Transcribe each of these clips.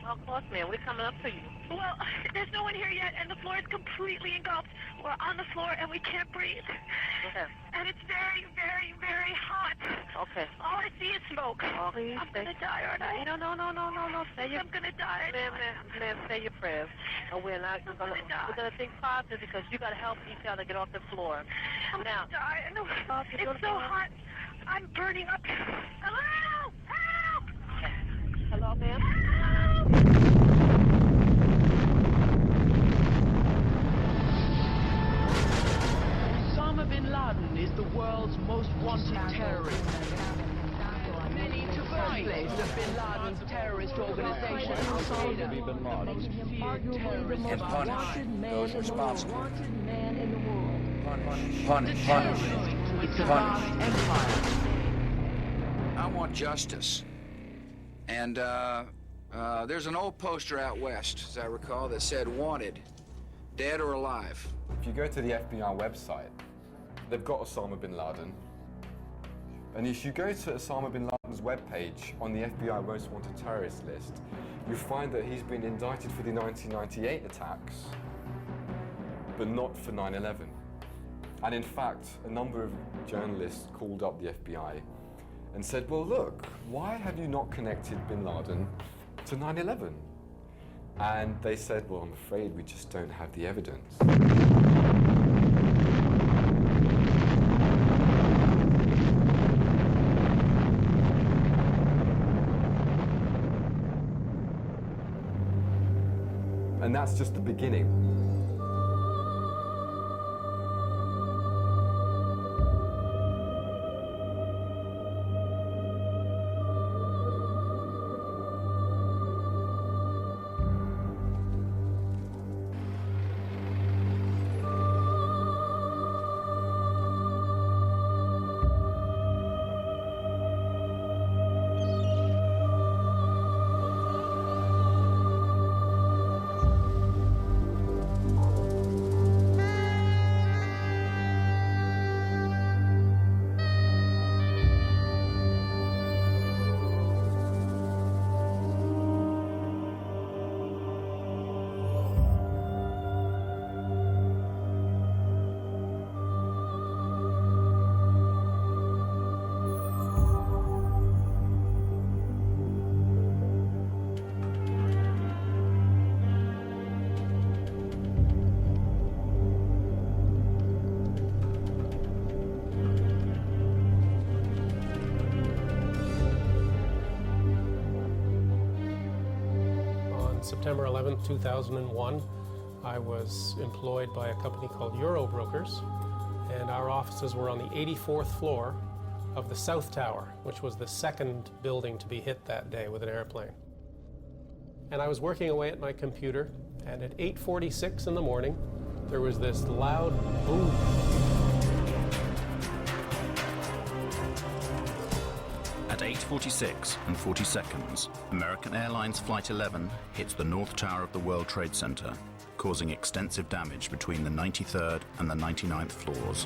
Of course, ma'am. We're coming up to you. Well, there's no one here yet, and the floor is completely engulfed. We're on the floor, and we can't breathe. Okay. And it's very, very, very hot. Okay. All I see is smoke. Oh, please I'm going to die, aren't I? No. Say your... I'm going to die. Ma'am, say your prayers. And we're not going to... We're going to think positive because you got to help each other get off the floor. I'm now, going to die. I know. It's so hot. I'm burning up. Hello? Help! Okay. Hello, ma'am? Osama bin Laden is the world's most wanted terrorist. Many to fight the bin Laden's terrorist organization, Al-Qaeda, the most feared terrorist and punish those responsible. Punish. It's a vast empire. I want justice. And there's an old poster out west, as I recall, that said wanted, dead or alive. If you go to the FBI website, they've got Osama bin Laden. And if you go to Osama bin Laden's webpage on the FBI Most Wanted Terrorist list, you find that he's been indicted for the 1998 attacks, but not for 9/11. And in fact, a number of journalists called up the FBI and said, well, look, why have you not connected bin Laden to 9/11? And they said, well, I'm afraid we just don't have the evidence. And that's just the beginning. September 11th, 2001, I was employed by a company called Euro Brokers, and our offices were on the 84th floor of the South Tower, which was the second building to be hit that day with an airplane. And I was working away at my computer, and at 8:46 in the morning, there was this loud boom. At 8:46 and 40 seconds, American Airlines Flight 11 hits the North Tower of the World Trade Center, causing extensive damage between the 93rd and the 99th floors.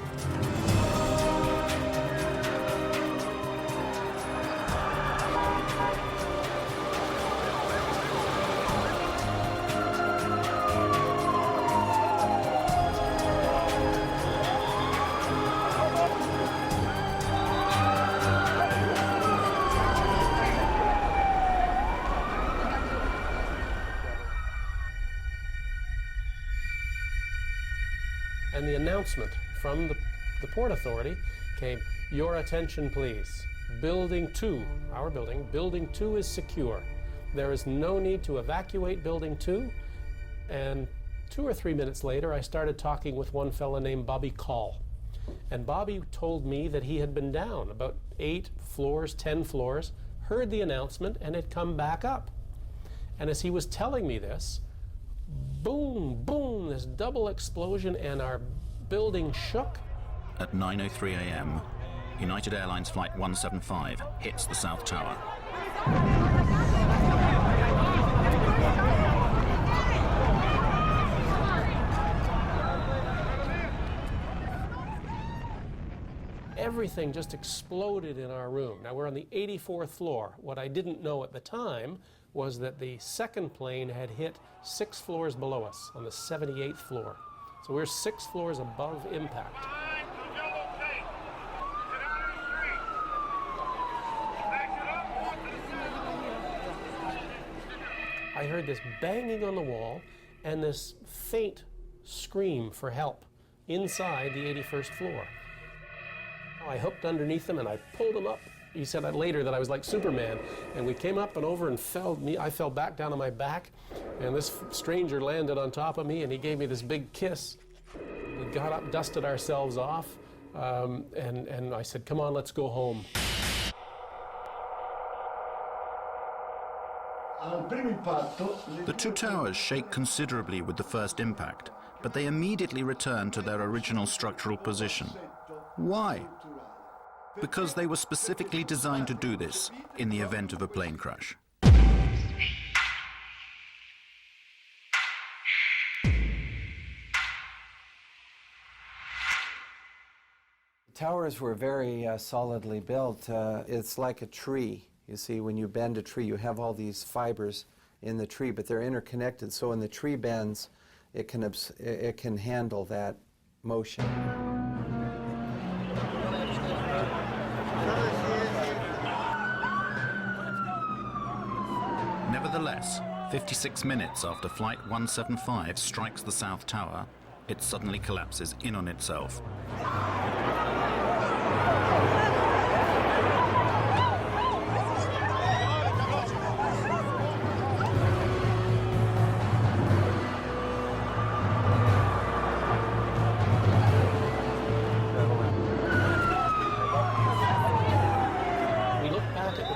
And the announcement from the Port Authority came, "Your attention, please. Building 2, our building, Building 2 is secure. There is no need to evacuate Building 2. And 2 or 3 minutes later, I started talking with one fella named Bobby Call. And Bobby told me that he had been down about 8 floors, 10 floors, heard the announcement, and had come back up. And as he was telling me this, boom, boom, this double explosion, and our building shook. At 9:03 a.m., United Airlines Flight 175 hits the South Tower. Everything just exploded in our room. Now, we're on the 84th floor. What I didn't know at the time was that the second plane had hit 6 floors below us on the 78th floor. So we're 6 floors above impact. I heard this banging on the wall and this faint scream for help inside the 81st floor. I hooked underneath him and I pulled him up. He said later that I was like Superman. And we came up and over and I fell back down on my back. And this stranger landed on top of me and he gave me this big kiss. We got up, dusted ourselves off, and I said, come on, let's go home. The two towers shake considerably with the first impact, but they immediately return to their original structural position. Why? Because they were specifically designed to do this in the event of a plane crash. Towers were very solidly built. It's like a tree. You see, when you bend a tree, you have all these fibers in the tree, but they're interconnected. So when the tree bends, it can handle that motion. Nevertheless, 56 minutes after Flight 175 strikes the South Tower, it suddenly collapses in on itself.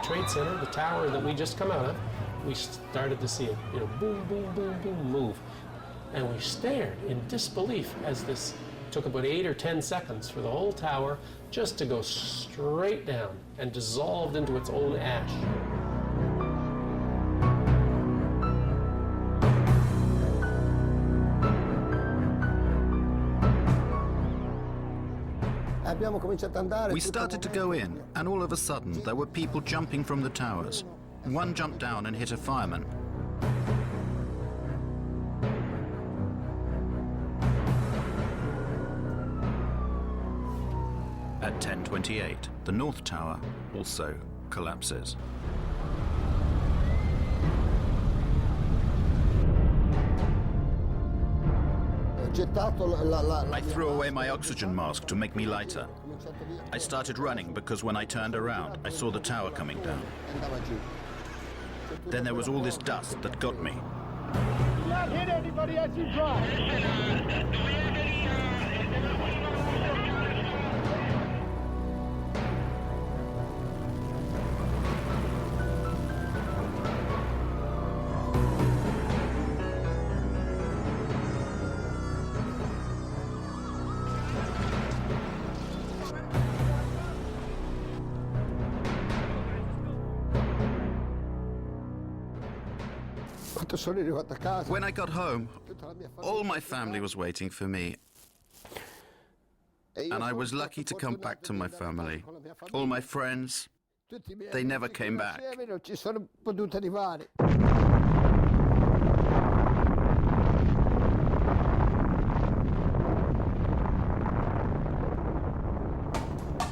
Trade Center, the tower that we just come out of, we started to see it, boom, boom, boom, boom, move. And we stared in disbelief as this took about 8 or 10 seconds for the whole tower just to go straight down and dissolved into its own ash. We started to go in, and all of a sudden there were people jumping from the towers. One jumped down and hit a fireman. At 10:28, the North Tower also collapses. I threw away my oxygen mask to make me lighter. I started running because when I turned around, I saw the tower coming down. Then there was all this dust that got me. Do not hit anybody as you drive. When I got home, all my family was waiting for me. And I was lucky to come back to my family. All my friends, they never came back.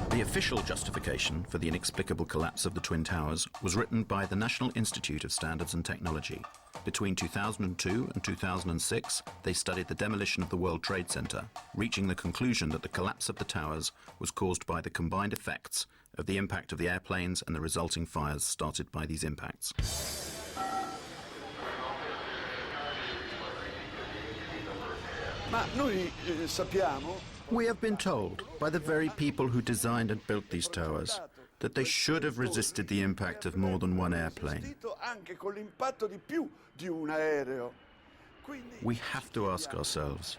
The official justification for the inexplicable collapse of the Twin Towers was written by the National Institute of Standards and Technology. Between 2002 and 2006, they studied the demolition of the World Trade Center, reaching the conclusion that the collapse of the towers was caused by the combined effects of the impact of the airplanes and the resulting fires started by these impacts. We have been told by the very people who designed and built these towers that they should have resisted the impact of more than one airplane. We have to ask ourselves,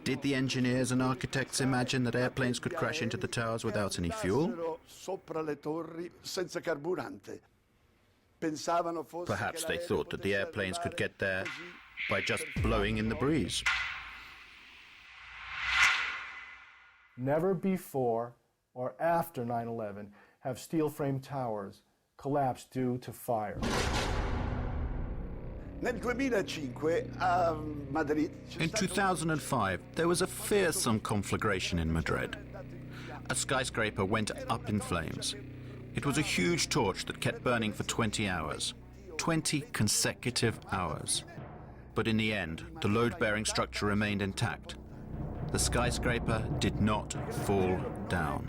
did the engineers and architects imagine that airplanes could crash into the towers without any fuel? Perhaps they thought that the airplanes could get there by just blowing in the breeze. Never before or after 9/11 have steel frame towers collapsed due to fire. Nel 2005 a Madrid. In 2005, there was a fearsome conflagration in Madrid. A skyscraper went up in flames. It was a huge torch that kept burning for 20 hours. 20 consecutive hours. But in the end, the load-bearing structure remained intact. The skyscraper did not fall down.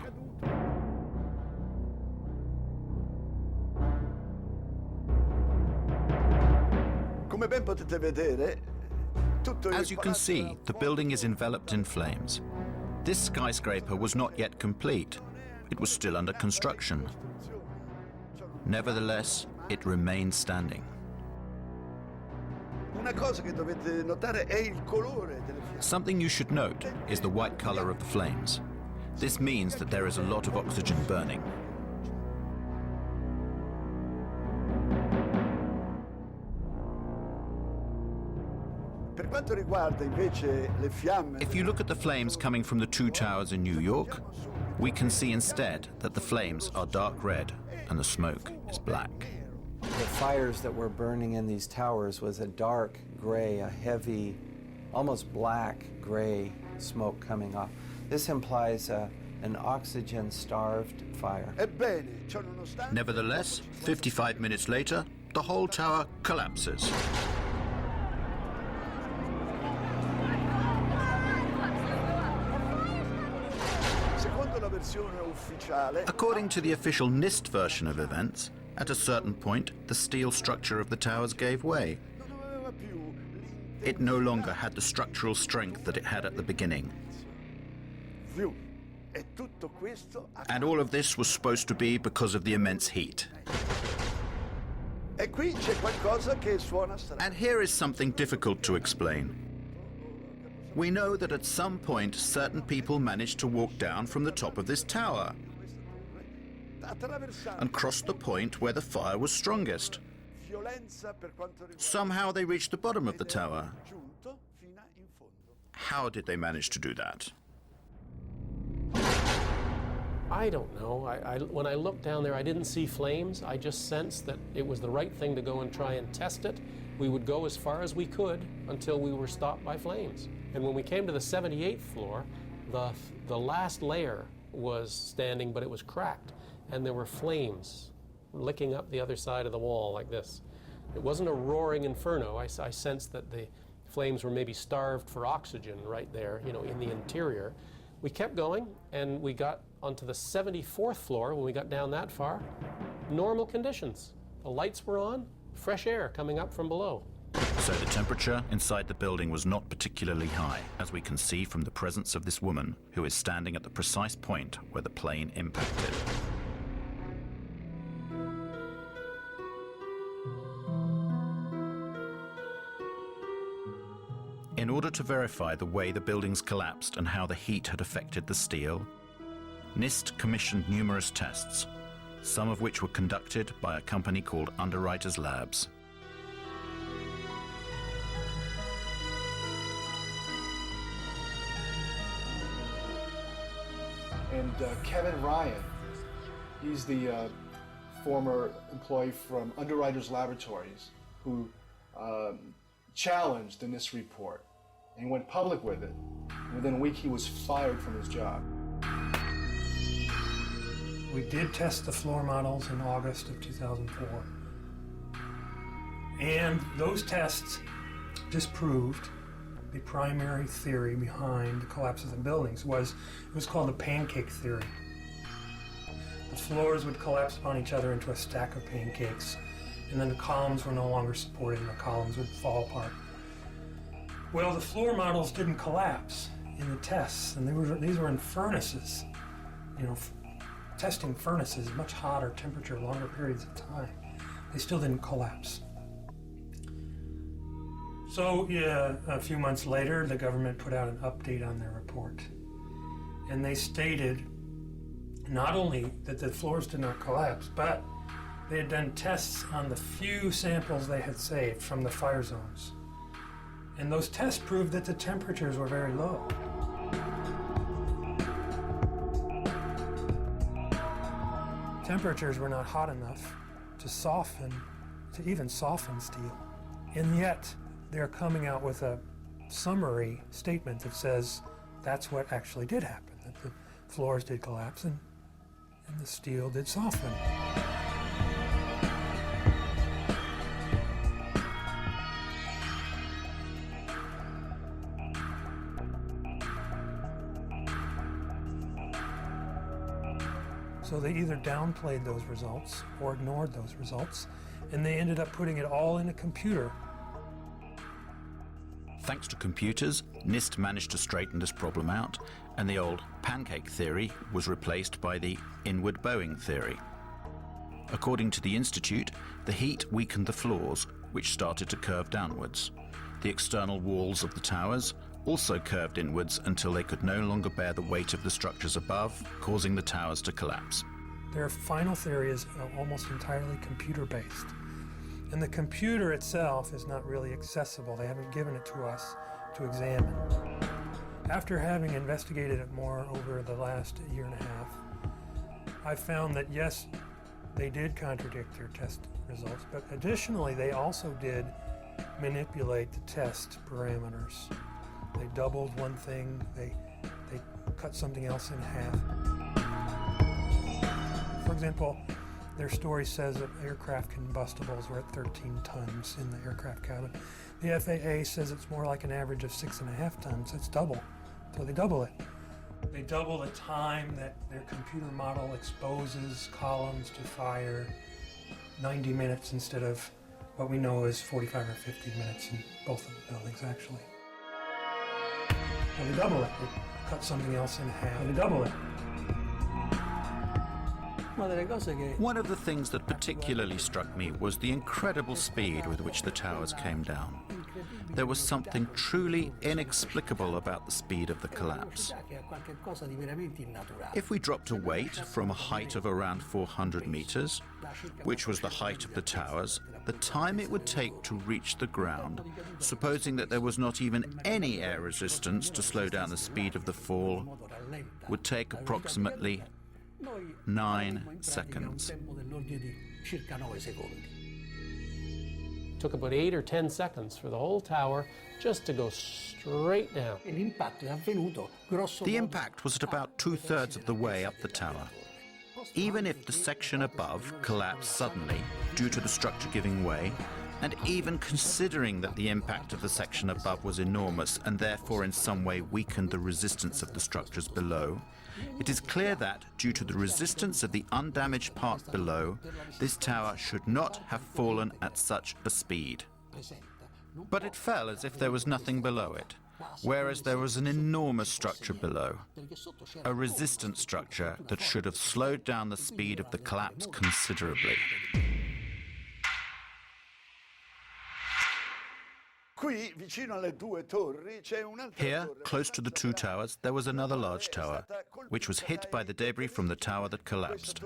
As you can see, the building is enveloped in flames. This skyscraper was not yet complete. It was still under construction. Nevertheless, it remained standing. Something you should note is the white color of the flames. This means that there is a lot of oxygen burning. If you look at the flames coming from the two towers in New York, we can see instead that the flames are dark red and the smoke is black. The fires that were burning in these towers was a dark gray, a heavy, almost black gray smoke coming off. This implies an oxygen-starved fire. Nevertheless, 55 minutes later, the whole tower collapses. According to the official NIST version of events, at a certain point, the steel structure of the towers gave way. It no longer had the structural strength that it had at the beginning. And all of this was supposed to be because of the immense heat. And here is something difficult to explain. We know that at some point certain people managed to walk down from the top of this tower and cross the point where the fire was strongest. Somehow they reached the bottom of the tower. How did they manage to do that? I don't know. When I looked down there, I didn't see flames. I just sensed that it was the right thing to go and try and test it. We would go as far as we could until we were stopped by flames. And when we came to the 78th floor, the last layer was standing, but it was cracked. And there were flames licking up the other side of the wall like this. It wasn't a roaring inferno. I sensed that the flames were maybe starved for oxygen right there, you know, in the interior. We kept going, and we got onto the 74th floor. When we got down that far, normal conditions. The lights were on, fresh air coming up from below. So the temperature inside the building was not particularly high, as we can see from the presence of this woman who is standing at the precise point where the plane impacted. In order to verify the way the buildings collapsed and how the heat had affected the steel, NIST commissioned numerous tests, some of which were conducted by a company called Underwriters Labs. And Kevin Ryan, he's the former employee from Underwriters Laboratories who challenged the NIST report and went public with it. Within a week, he was fired from his job. We did test the floor models in August of 2004. And those tests disproved the primary theory behind the collapse of the buildings. It was called the pancake theory. The floors would collapse upon each other into a stack of pancakes, and then the columns were no longer supported and the columns would fall apart. Well, the floor models didn't collapse in the tests, and these were in furnaces, you know, testing furnaces, much hotter temperature, longer periods of time. They still didn't collapse. So, a few months later, the government put out an update on their report. And they stated not only that the floors did not collapse, but they had done tests on the few samples they had saved from the fire zones. And those tests proved that the temperatures were very low. Temperatures were not hot enough to even soften steel. And yet, they're coming out with a summary statement that says that's what actually did happen, that the floors did collapse and the steel did soften. So they either downplayed those results or ignored those results, and they ended up putting it all in a computer. Thanks to computers, NIST managed to straighten this problem out, and the old pancake theory was replaced by the inward bowing theory. According to the Institute, the heat weakened the floors, which started to curve downwards. The external walls of the towers also curved inwards until they could no longer bear the weight of the structures above, causing the towers to collapse. Their final theory is almost entirely computer-based. And the computer itself is not really accessible. They haven't given it to us to examine. After having investigated it more over the last year and a half, I found that yes, they did contradict their test results, but additionally they also did manipulate the test parameters. They doubled one thing, they cut something else in half. For example, their story says that aircraft combustibles were at 13 tons in the aircraft cabin. The FAA says it's more like an average of 6.5 tons. It's double, so they double it. They double the time that their computer model exposes columns to fire, 90 minutes instead of what we know is 45 or 50 minutes in both of the buildings, actually. And they double it. They cut something else in half. And they double it. One of the things that particularly struck me was the incredible speed with which the towers came down. There was something truly inexplicable about the speed of the collapse. If we dropped a weight from a height of around 400 meters, which was the height of the towers, the time it would take to reach the ground, supposing that there was not even any air resistance to slow down the speed of the fall, would take approximately 9 seconds. It took about 8 or 10 seconds for the whole tower just to go straight down. The impact was at about 2/3 of the way up the tower. Even if the section above collapsed suddenly due to the structure giving way, and even considering that the impact of the section above was enormous and therefore in some way weakened the resistance of the structures below, it is clear that, due to the resistance of the undamaged part below, this tower should not have fallen at such a speed. But it fell as if there was nothing below it, whereas there was an enormous structure below, a resistant structure that should have slowed down the speed of the collapse considerably. Here, close to the two towers, there was another large tower, which was hit by the debris from the tower that collapsed.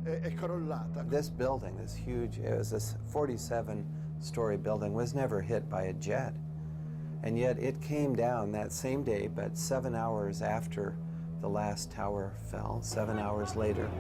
This building, this huge, it was a 47-story building, was never hit by a jet. And yet it came down that same day, but 7 hours after the last tower fell, 7 hours later.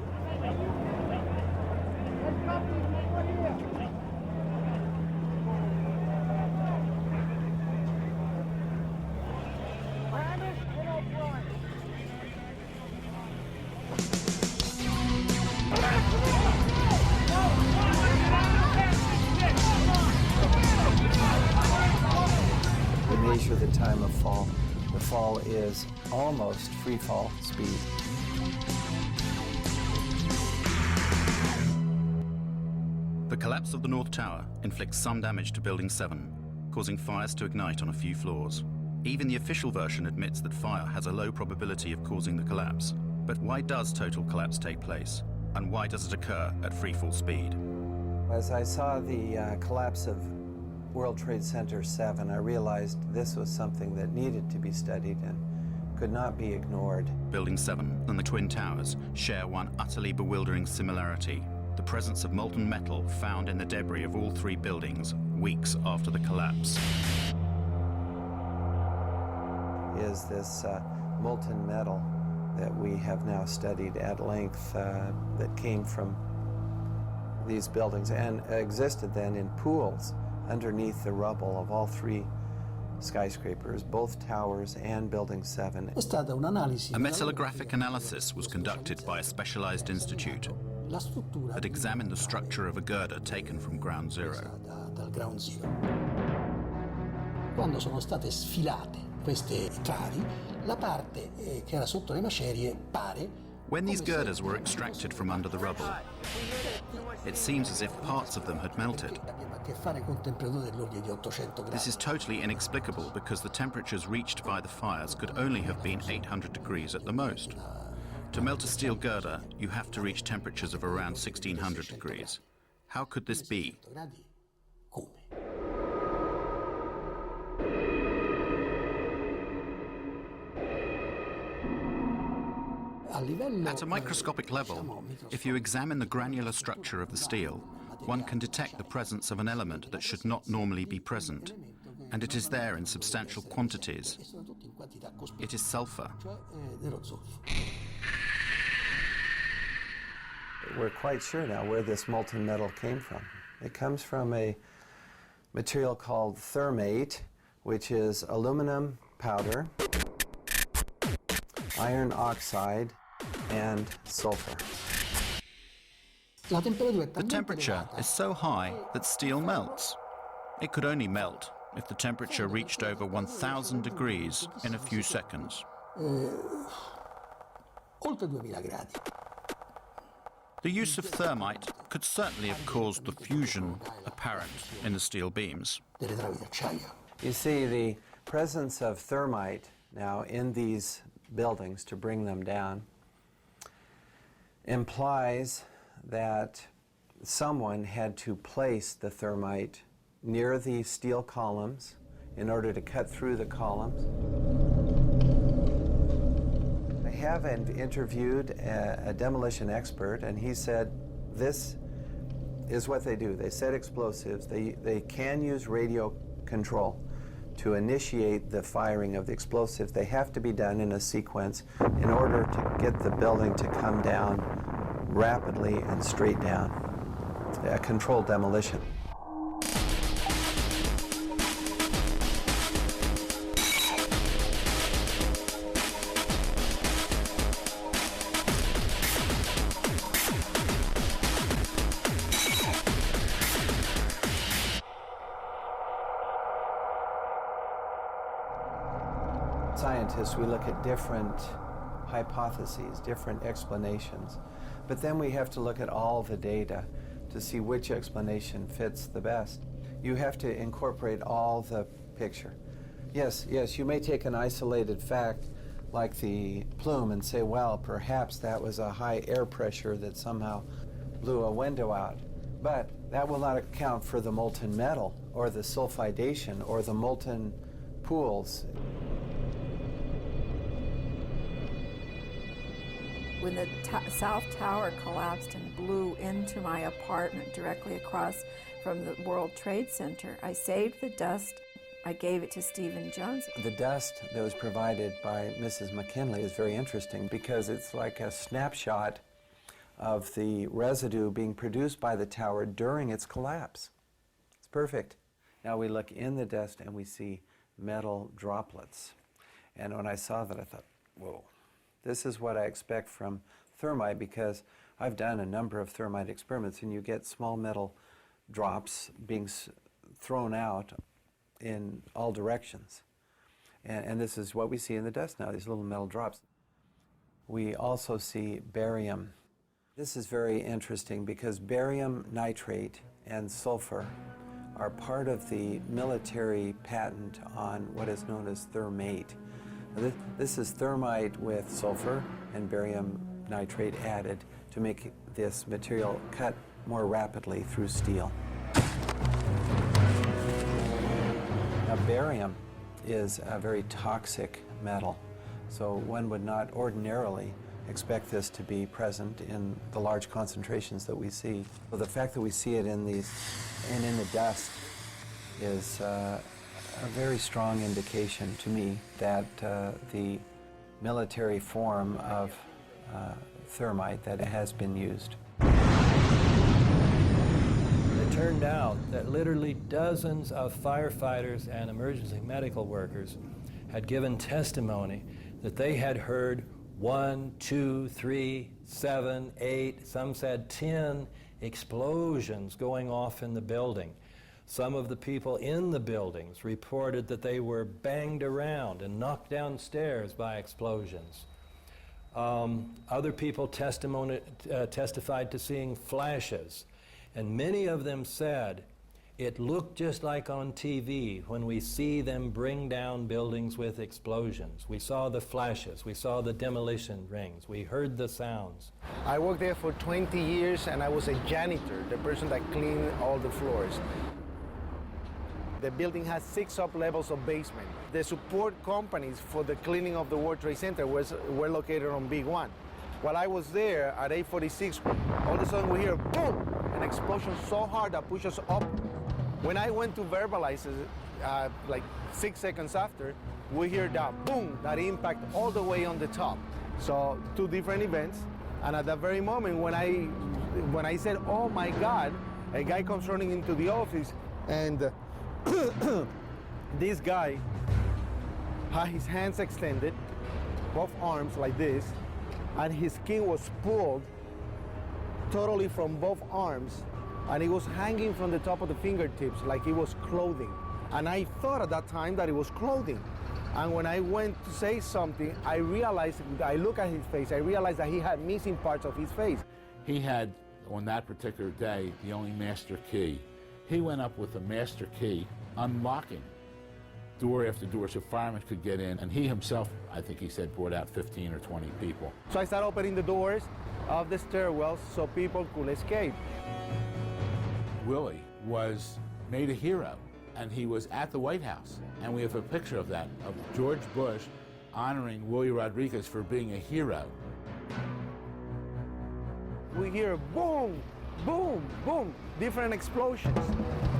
Measure the time of fall. The fall is almost free fall speed. The collapse of the North Tower inflicts some damage to Building 7, causing fires to ignite on a few floors. Even the official version admits that fire has a low probability of causing the collapse. But why does total collapse take place? And why does it occur at free fall speed? As I saw the collapse of World Trade Center 7, I realized this was something that needed to be studied and could not be ignored. Building 7 and the Twin Towers share one utterly bewildering similarity: the presence of molten metal found in the debris of all three buildings weeks after the collapse. Is this molten metal that we have now studied at length that came from these buildings and existed then in pools underneath the rubble of all three skyscrapers, both towers and Building 7. A metallographic analysis was conducted by a specialized institute that examined the structure of a girder taken from ground zero. Quando sono state sfilate queste travi, la parte che era sotto le macerie pare. When these girders were extracted from under the rubble, it seems as if parts of them had melted. This is totally inexplicable because the temperatures reached by the fires could only have been 800 degrees at the most. To melt a steel girder, you have to reach temperatures of around 1600 degrees. How could this be? At a microscopic level, if you examine the granular structure of the steel, one can detect the presence of an element that should not normally be present, and it is there in substantial quantities. It is sulfur. We're quite sure now where this molten metal came from. It comes from a material called thermate, which is aluminum powder, iron oxide, and sulfur. The temperature is so high that steel melts. It could only melt if the temperature reached over 1000 degrees in a few seconds. The use of thermite could certainly have caused the fusion apparent in the steel beams. You see, the presence of thermite now in these buildings to bring them down implies that someone had to place the thermite near the steel columns in order to cut through the columns. I have interviewed a demolition expert, and he said this is what they do. They set explosives. They can use radio control to initiate the firing of the explosives. They have to be done in a sequence in order to get the building to come down rapidly and straight down. A controlled demolition. Scientists, we look at different hypotheses, different explanations, but then we have to look at all the data to see which explanation fits the best. You have to incorporate all the picture. Yes, you may take an isolated fact like the plume and say, well, perhaps that was a high air pressure that somehow blew a window out, but that will not account for the molten metal or the sulfidation or the molten pools. When the South Tower collapsed and blew into my apartment directly across from the World Trade Center, I saved the dust. I gave it to Stephen Jones. The dust that was provided by Mrs. McKinley is very interesting because it's like a snapshot of the residue being produced by the tower during its collapse. It's perfect. Now we look in the dust and we see metal droplets. And when I saw that, I thought, whoa. This is what I expect from thermite because I've done a number of thermite experiments and you get small metal drops being thrown out in all directions. And this is what we see in the dust now, these little metal drops. We also see barium. This is very interesting because barium nitrate and sulfur are part of the military patent on what is known as thermate. This is thermite with sulfur and barium nitrate added to make this material cut more rapidly through steel. Now, barium is a very toxic metal, so one would not ordinarily expect this to be present in the large concentrations that we see. So the fact that we see it in these and in the dust is a very strong indication to me that the military form of thermite that has been used. The it turned out that literally dozens of firefighters and emergency medical workers had given testimony that they had heard 1, 2, 3, 7, 8, some said 10 explosions going off in the building. Some of the people in the buildings reported that they were banged around and knocked downstairs by explosions. Other people testified to seeing flashes, and many of them said, it looked just like on TV when we see them bring down buildings with explosions. We saw the flashes, we saw the demolition rings, we heard the sounds. I worked there for 20 years and I was a janitor, the person that cleaned all the floors. The building has 6 up-levels of basement. The support companies for the cleaning of the World Trade Center were located on Big One. While I was there at 8:46, all of a sudden we hear boom, an explosion so hard that pushed us up. When I went to verbalize it, like 6 seconds after, we hear that boom, that impact all the way on the top. So 2 different events, and at that very moment when I said, oh my God, a guy comes running into the office, and this guy had his hands extended, both arms like this, and his skin was pulled totally from both arms, and it was hanging from the top of the fingertips like it was clothing. And I thought at that time that it was clothing. And when I went to say something, I looked at his face, I realized that he had missing parts of his face. He had, on that particular day, the only master key. He went up with a master key, unlocking door after door so firemen could get in, and he himself, I think he said, brought out 15 or 20 people. So I started opening the doors of the stairwells so people could escape. Willie was made a hero, and he was at the White House, and we have a picture of that, of George Bush honoring Willie Rodriguez for being a hero. We hear boom, boom, boom, different explosions.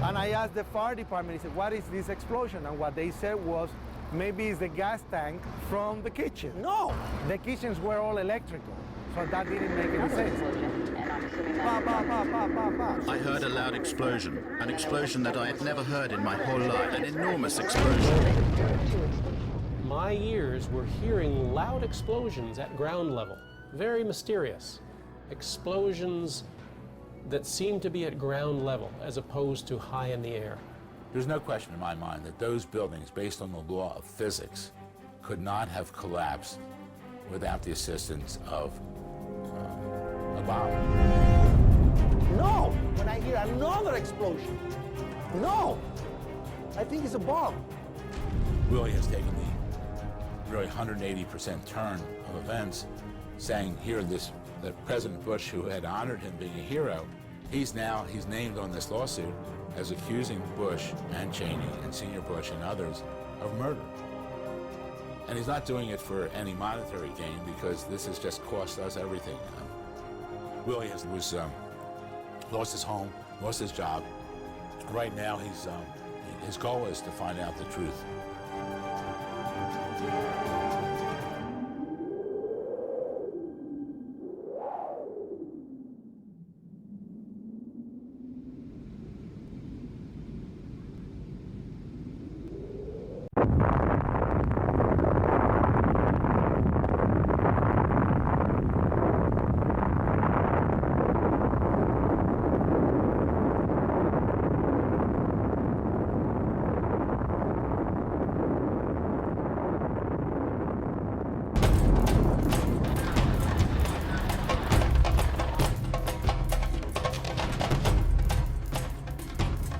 And I asked the fire department, he said, what is this explosion? And what they said was, maybe it's the gas tank from the kitchen. No, the kitchens were all electrical, so that didn't make any sense. I heard a loud explosion, an explosion that I had never heard in my whole life, an enormous explosion. My ears were hearing loud explosions at ground level, very mysterious. Explosions that seemed to be at ground level as opposed to high in the air. There's no question in my mind that those buildings, based on the law of physics, could not have collapsed without the assistance of a bomb. No! When I hear another explosion, no! I think it's a bomb. Willie has taken the really 180% turn of events, saying here that President Bush, who had honored him being a hero, he's named on this lawsuit as accusing Bush and Cheney and Senior Bush and others of murder. And he's not doing it for any monetary gain, because this has just cost us everything. Willie lost his home, lost his job. Right now, his goal is to find out the truth.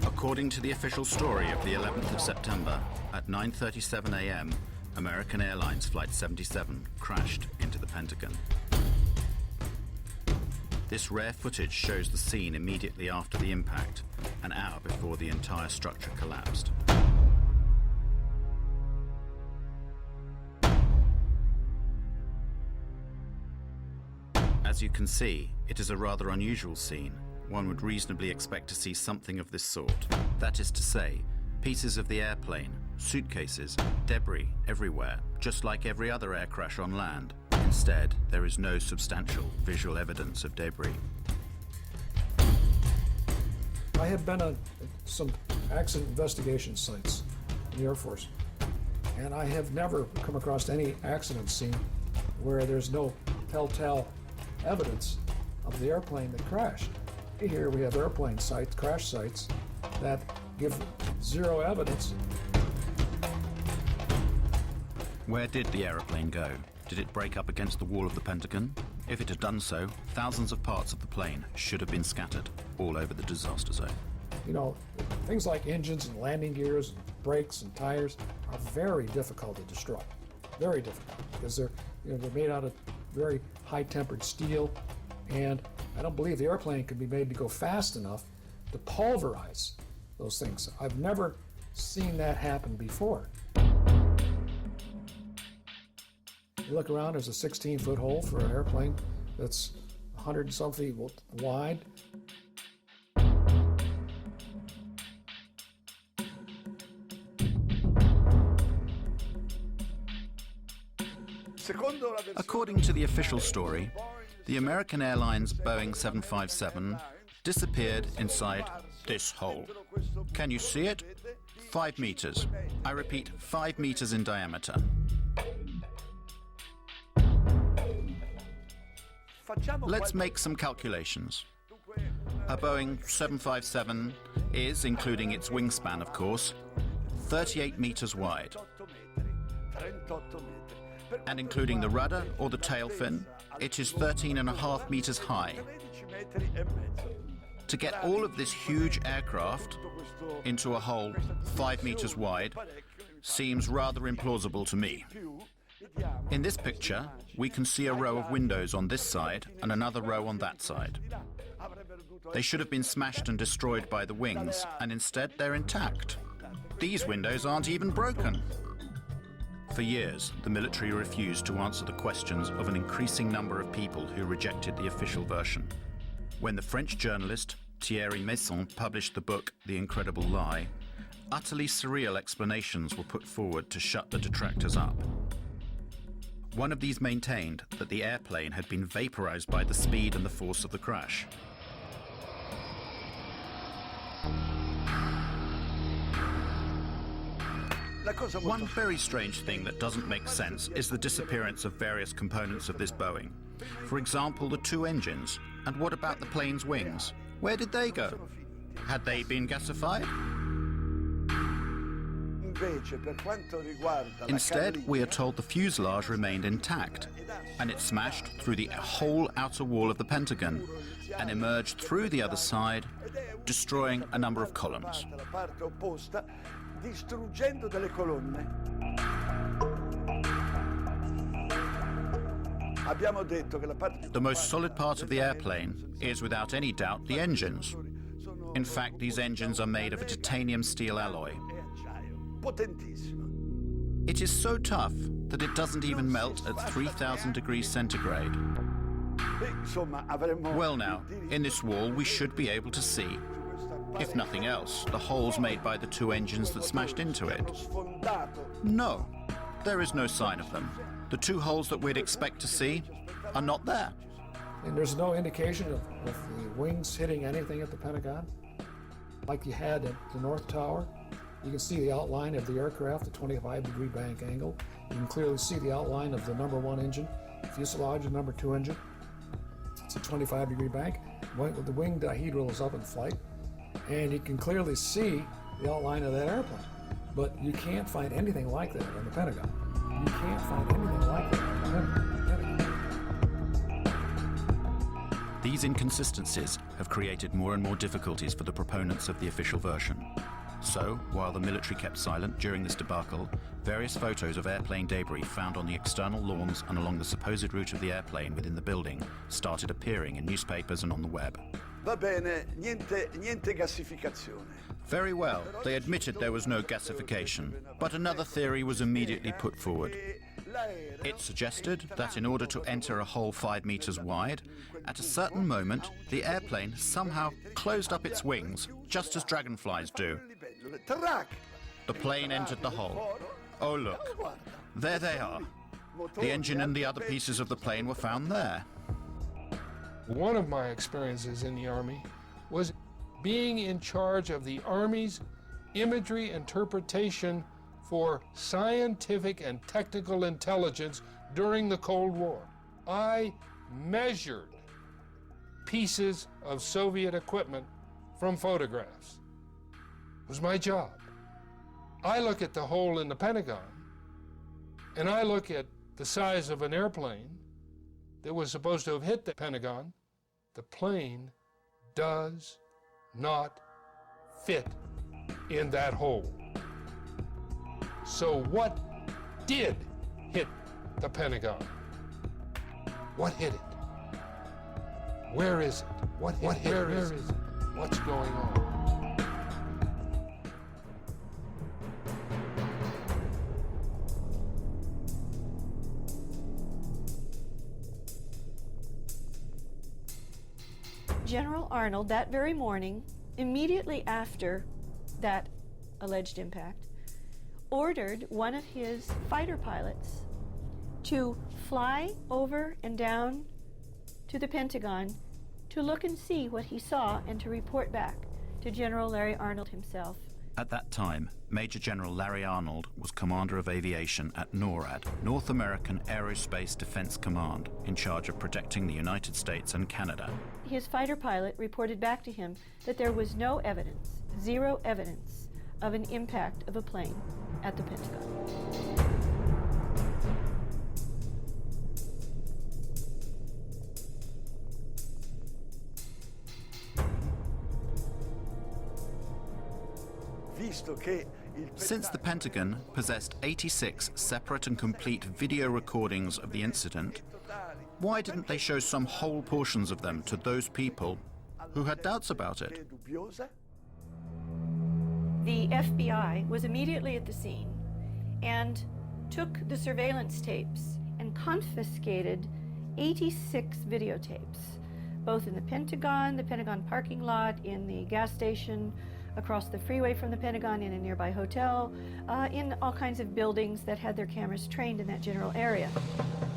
According to the official story of the 11th of September, at 9:37 a.m., American Airlines Flight 77 crashed into the Pentagon. This rare footage shows the scene immediately after the impact, an hour before the entire structure collapsed. As you can see, it is a rather unusual scene. One would reasonably expect to see something of this sort. That is to say, pieces of the airplane, suitcases, debris everywhere, just like every other air crash on land. Instead, there is no substantial visual evidence of debris. I have been on some accident investigation sites in the Air Force, and I have never come across any accident scene where there's no telltale evidence of the airplane that crashed. Here we have airplane sites, crash sites, that give zero evidence. Where did the aeroplane go? Did it break up against the wall of the Pentagon? If it had done so, thousands of parts of the plane should have been scattered all over the disaster zone. You know, things like engines and landing gears, and brakes and tires are very difficult to destroy. Very difficult, because they're made out of very high-tempered steel, and I don't believe the airplane could be made to go fast enough to pulverize those things. I've never seen that happen before. You look around, there's a 16-foot hole for an airplane that's 100 and some feet wide. According to the official story, the American Airlines Boeing 757 disappeared inside this hole. Can you see it? 5 meters. I repeat, 5 meters in diameter. Let's make some calculations. A Boeing 757 is, including its wingspan of course, 38 meters wide. And including the rudder or the tail fin, it is 13.5 meters high. To get all of this huge aircraft into a hole 5 meters wide seems rather implausible to me. In this picture, we can see a row of windows on this side and another row on that side. They should have been smashed and destroyed by the wings, and instead they're intact. These windows aren't even broken. For years, the military refused to answer the questions of an increasing number of people who rejected the official version. When the French journalist Thierry Meyssan published the book The Incredible Lie, utterly surreal explanations were put forward to shut the detractors up. One of these maintained that the airplane had been vaporized by the speed and the force of the crash. One very strange thing that doesn't make sense is the disappearance of various components of this Boeing. For example, the 2 engines. And what about the plane's wings? Where did they go? Had they been gasified? Instead, we are told the fuselage remained intact, and it smashed through the whole outer wall of the Pentagon and emerged through the other side, destroying a number of columns. The most solid part of the airplane is without any doubt the engines. In fact, these engines are made of a titanium steel alloy. It is so tough that it doesn't even melt at 3,000 degrees centigrade. Well now, in this wall we should be able to see, if nothing else, the holes made by the 2 engines that smashed into it. No, there is no sign of them. The 2 holes that we'd expect to see are not there. And there's no indication of the wings hitting anything at the Pentagon? Like you had at the North Tower? You can see the outline of the aircraft, the 25-degree bank angle. You can clearly see the outline of the number 1 engine, fuselage, and number 2 engine. It's a 25-degree bank. The wing dihedral is up in flight, and you can clearly see the outline of that airplane. But you can't find anything like that in the Pentagon. You can't find anything like that in the Pentagon. These inconsistencies have created more and more difficulties for the proponents of the official version. So, while the military kept silent during this debacle, various photos of airplane debris found on the external lawns and along the supposed route of the airplane within the building started appearing in newspapers and on the web. Va bene, niente gassificazione. Very well, they admitted there was no gasification, but another theory was immediately put forward. It suggested that in order to enter a hole 5 meters wide, at a certain moment, the airplane somehow closed up its wings, just as dragonflies do. The plane entered the hole. Oh look, there they are. The engine and the other pieces of the plane were found there. One of my experiences in the Army was being in charge of the Army's imagery interpretation for scientific and technical intelligence during the Cold War. I measured pieces of Soviet equipment from photographs. It was my job. I look at the hole in the Pentagon, and I look at the size of an airplane that was supposed to have hit the Pentagon. The plane does not fit in that hole. So what did hit the Pentagon? What hit it? Where is it? What hit it? Where is it? What's going on? General Arnold, that very morning, immediately after that alleged impact, ordered one of his fighter pilots to fly over and down to the Pentagon to look and see what he saw and to report back to General Larry Arnold himself. At that time, Major General Larry Arnold was Commander of Aviation at NORAD, North American Aerospace Defense Command, in charge of protecting the United States and Canada. His fighter pilot reported back to him that there was no evidence, zero evidence, of an impact of a plane at the Pentagon. Since the Pentagon possessed 86 separate and complete video recordings of the incident, why didn't they show some whole portions of them to those people who had doubts about it? The FBI was immediately at the scene and took the surveillance tapes and confiscated 86 videotapes, both in the Pentagon parking lot, in the gas station, across the freeway from the Pentagon, in a nearby hotel, in all kinds of buildings that had their cameras trained in that general area.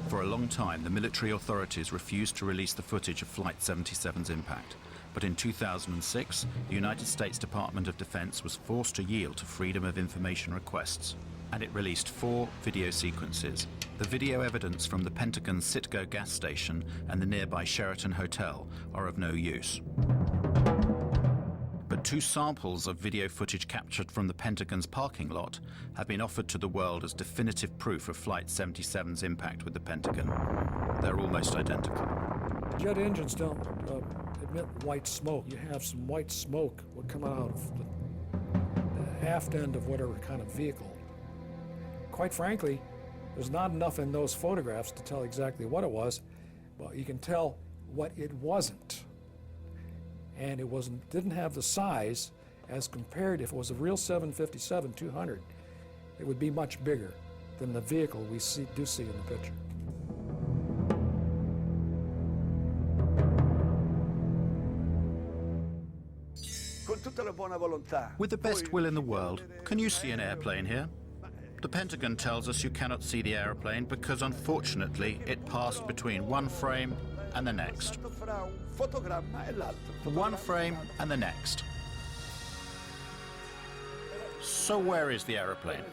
For a long time, the military authorities refused to release the footage of Flight 77's impact. But in 2006, the United States Department of Defense was forced to yield to Freedom of Information requests, and it released 4 video sequences. The video evidence from the Pentagon's Citgo gas station and the nearby Sheraton Hotel are of no use. But 2 samples of video footage captured from the Pentagon's parking lot have been offered to the world as definitive proof of Flight 77's impact with the Pentagon. They're almost identical. Jet engines don't emit white smoke. You have some white smoke would come out of the aft end of whatever kind of vehicle. Quite frankly, there's not enough in those photographs to tell exactly what it was, but you can tell what it wasn't. And it didn't have the size as compared, if it was a real 757-200, it would be much bigger than the vehicle we do see in the picture. With the best will in the world, can you see an airplane here? The Pentagon tells us you cannot see the airplane because, unfortunately, it passed between one frame and the next. One frame and the next. So where is the aeroplane?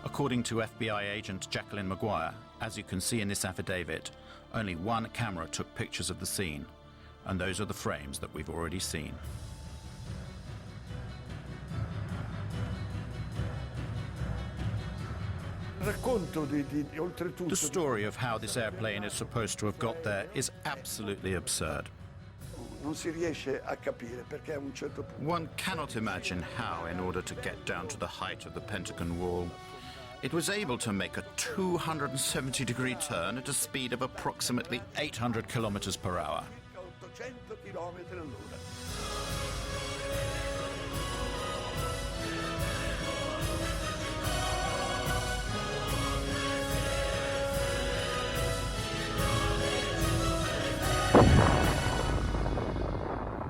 According to FBI agent Jacqueline Maguire, as you can see in this affidavit, only one camera took pictures of the scene, and those are the frames that we've already seen. The story of how this airplane is supposed to have got there is absolutely absurd. One cannot imagine how, in order to get down to the height of the Pentagon wall, it was able to make a 270-degree turn at a speed of approximately 800 kilometers per hour.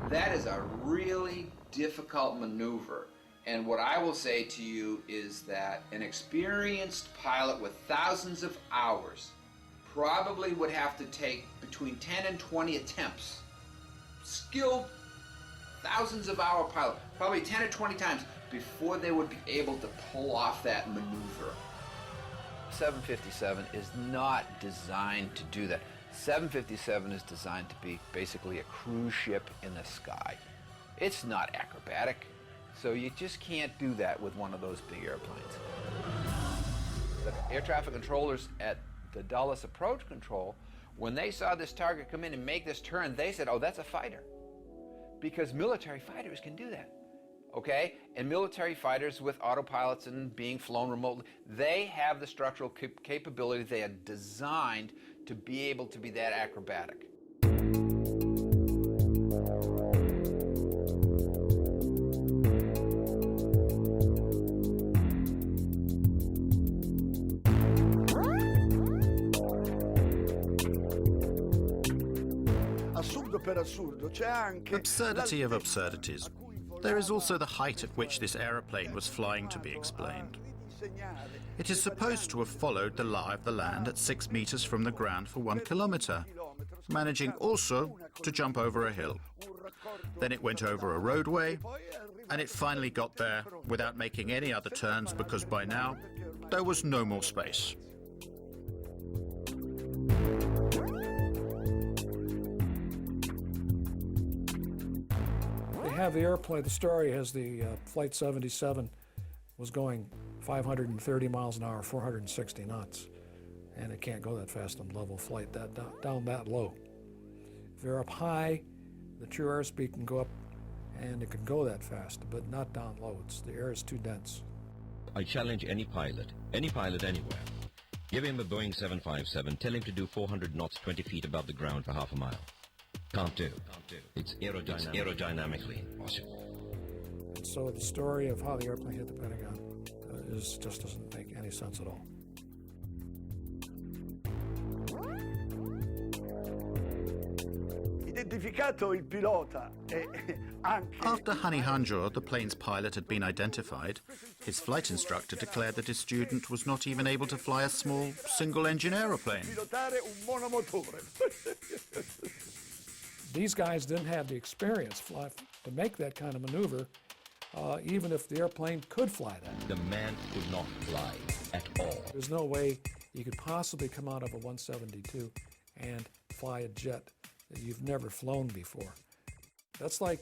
That is a really difficult maneuver. And what I will say to you is that an experienced pilot with thousands of hours probably would have to take between 10 and 20 attempts. Skilled, thousands of hour pilot, probably 10 or 20 times before they would be able to pull off that maneuver. 757 is not designed to do that. 757 is designed to be basically a cruise ship in the sky. It's not acrobatic, so you just can't do that with one of those big airplanes. The air traffic controllers at the Dulles Approach Control, when they saw this target come in and make this turn, they said, oh, that's a fighter. Because military fighters can do that, okay? And military fighters with autopilots and being flown remotely, they have the structural capability. They are designed to be able to be that acrobatic. Absurdity of absurdities. There is also the height at which this aeroplane was flying to be explained. It is supposed to have followed the lie of the land at 6 meters from the ground for 1 kilometer, managing also to jump over a hill. Then it went over a roadway, and it finally got there without making any other turns because by now there was no more space. Have the airplane, the story has the Flight 77 was going 530 miles an hour, 460 knots, and it can't go that fast on level flight, down that low. If you're up high, the true airspeed can go up and it can go that fast, but not down low. The air is too dense. I challenge any pilot anywhere. Give him a Boeing 757, tell him to do 400 knots 20 feet above the ground for half a mile. Can't do. It's aerodynamically impossible. And so the story of how the airplane hit the Pentagon just doesn't make any sense at all. After Hani Hanjour, the plane's pilot, had been identified, his flight instructor declared that his student was not even able to fly a small single-engine aeroplane. These guys didn't have the experience to make that kind of maneuver, even if the airplane could fly that. The man could not fly at all. There's no way you could possibly come out of a 172 and fly a jet that you've never flown before. That's like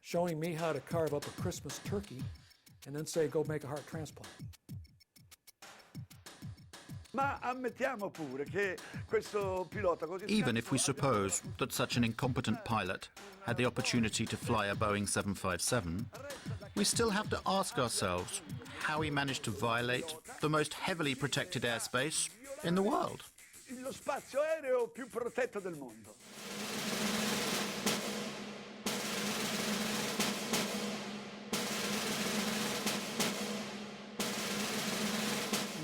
showing me how to carve up a Christmas turkey and then say, go make a heart transplant. Even if we suppose that such an incompetent pilot had the opportunity to fly a Boeing 757, we still have to ask ourselves how he managed to violate the most heavily protected airspace in the world. Lo spazio aereo più protetto del mondo.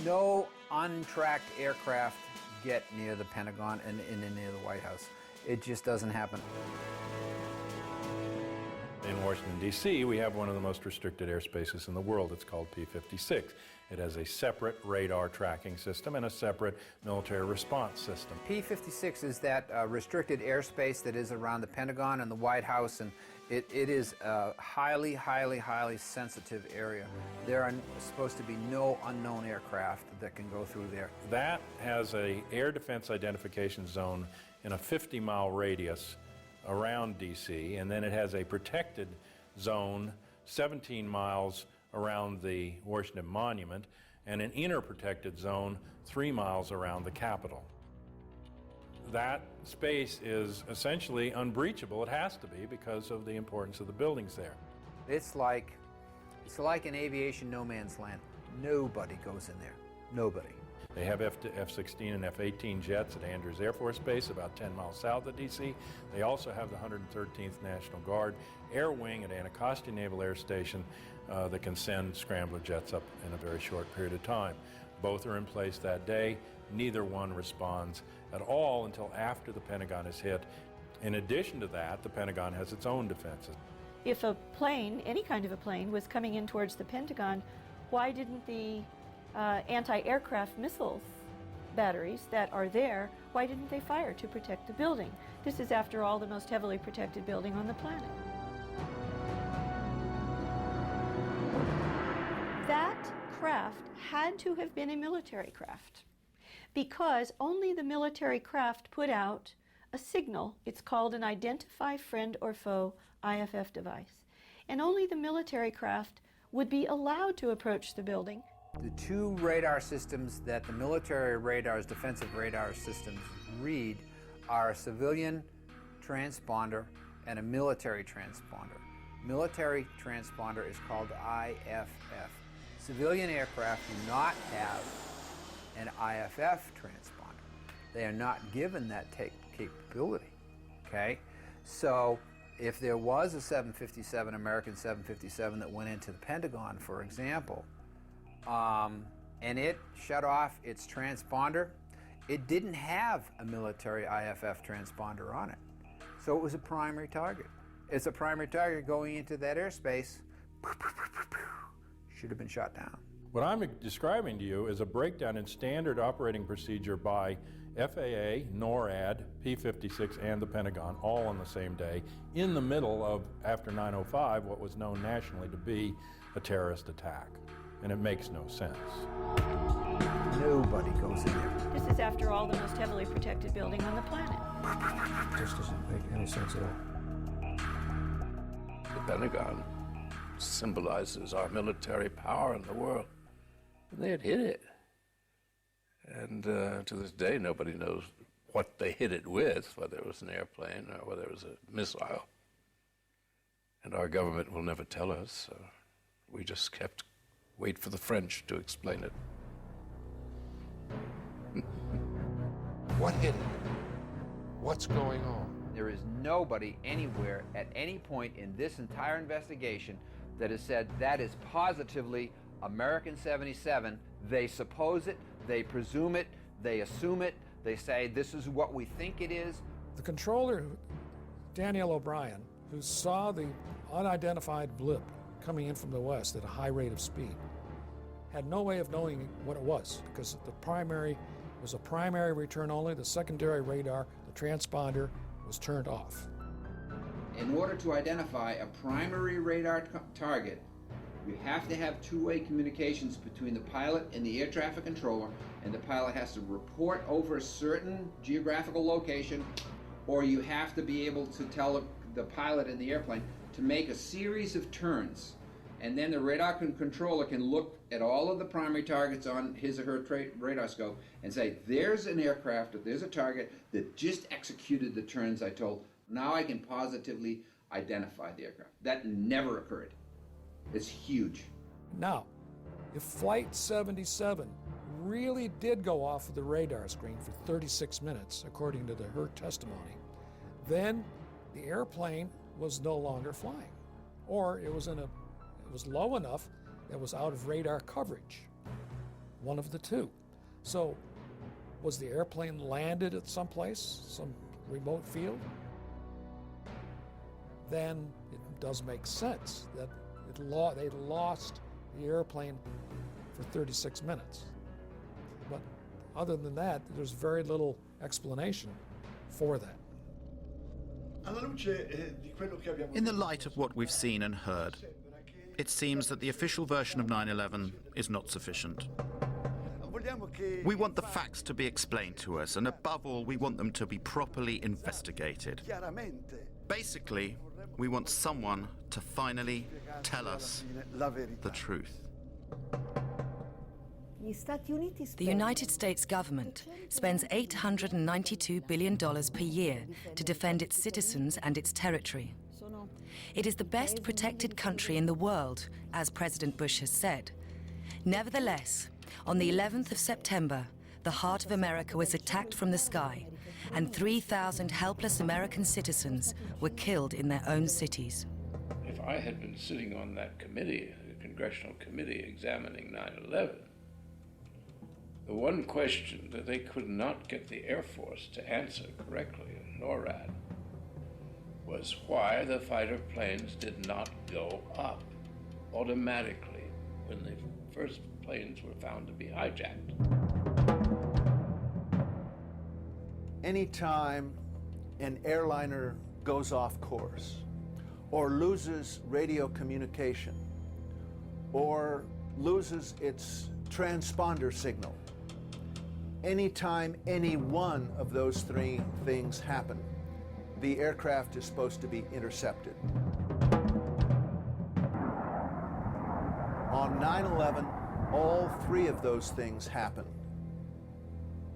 No untracked aircraft get near the Pentagon and near the White House. It just doesn't happen. In Washington, D.C., we have one of the most restricted airspaces in the world. It's called P-56. It has a separate radar tracking system and a separate military response system. P-56 is that restricted airspace that is around the Pentagon and the White House, and it is a highly, highly, highly sensitive area. There are supposed to be no unknown aircraft that can go through there. That has an air defense identification zone in a 50-mile radius around D.C., and then it has a protected zone 17 miles around the Washington Monument and an inner protected zone 3 miles around the Capitol. That space is essentially unbreachable. It has to be because of the importance of the buildings there. It's like an aviation no man's land. Nobody goes in there. Nobody. They have F-16 and F-18 jets at Andrews Air Force Base about 10 miles south of D.C. They also have the 113th National Guard Air Wing at Anacostia Naval Air Station that can send scrambler jets up in a very short period of time. Both are in place that day. Neither one responds at all until after the Pentagon is hit. In addition to that, the Pentagon has its own defenses. If a plane, any kind of a plane, was coming in towards the Pentagon, why didn't the anti-aircraft missiles batteries that are there, why didn't they fire to protect the building? This is, after all, the most heavily protected building on the planet. That craft had to have been a military craft, because only the military craft put out a signal. It's called an Identify Friend or Foe IFF device. And only the military craft would be allowed to approach the building. The two radar systems that the military radars, defensive radar systems, read are a civilian transponder and a military transponder. Military transponder is called IFF. Civilian aircraft do not have an IFF transponder. They are not given that capability, okay? So if there was a 757, American 757 that went into the Pentagon, for example, and it shut off its transponder, it didn't have a military IFF transponder on it. So it was a primary target. It's a primary target going into that airspace, should have been shot down. What I'm describing to you is a breakdown in standard operating procedure by FAA, NORAD, P-56, and the Pentagon, all on the same day, in the middle of, after 9/05, what was known nationally to be a terrorist attack. And it makes no sense. Nobody goes in there. This is, after all, the most heavily protected building on the planet. It just doesn't make any sense at all. The Pentagon symbolizes our military power in the world. And they had hit it. And to this day, nobody knows what they hit it with, whether it was an airplane or whether it was a missile. And our government will never tell us. So we just kept wait for the French to explain it. What hit it? What's going on? There is nobody anywhere at any point in this entire investigation that has said that is positively American 77. They suppose it, they presume it, they assume it, they say this is what we think it is. The controller, Daniel O'Brien, who saw the unidentified blip coming in from the west at a high rate of speed, had no way of knowing what it was, because the primary was a primary return only. The secondary radar, the transponder, was turned off. In order to identify a primary radar target, you have to have two-way communications between the pilot and the air traffic controller, and the pilot has to report over a certain geographical location, or you have to be able to tell the pilot in the airplane to make a series of turns, and then the radar controller can look at all of the primary targets on his or her radar scope and say, there's an aircraft, or there's a target that just executed the turns I told. Now I can positively identify the aircraft. That never occurred. It's huge. Now, if Flight 77 really did go off of the radar screen for 36 minutes, according to her testimony, then the airplane was no longer flying, or it was low enough that it was out of radar coverage. One of the two. So, was the airplane landed at some place, some remote field? Then it does make sense that they'd lost the airplane for 36 minutes. But other than that, there's very little explanation for that. In the light of what we've seen and heard, it seems that the official version of 9/11 is not sufficient. We want the facts to be explained to us, and above all, we want them to be properly investigated. Basically, we want someone to finally tell us the truth. The United States government spends $892 billion per year to defend its citizens and its territory. It is the best protected country in the world, as President Bush has said. Nevertheless, on the 11th of September, the heart of America was attacked from the sky, and 3,000 helpless American citizens were killed in their own cities. If I had been sitting on that committee, the congressional committee examining 9/11, the one question that they could not get the Air Force to answer correctly, NORAD, was why the fighter planes did not go up automatically when the first planes were found to be hijacked. Anytime an airliner goes off course, or loses radio communication, or loses its transponder signal, anytime any one of those three things happen, the aircraft is supposed to be intercepted. On 9/11, all three of those things happened,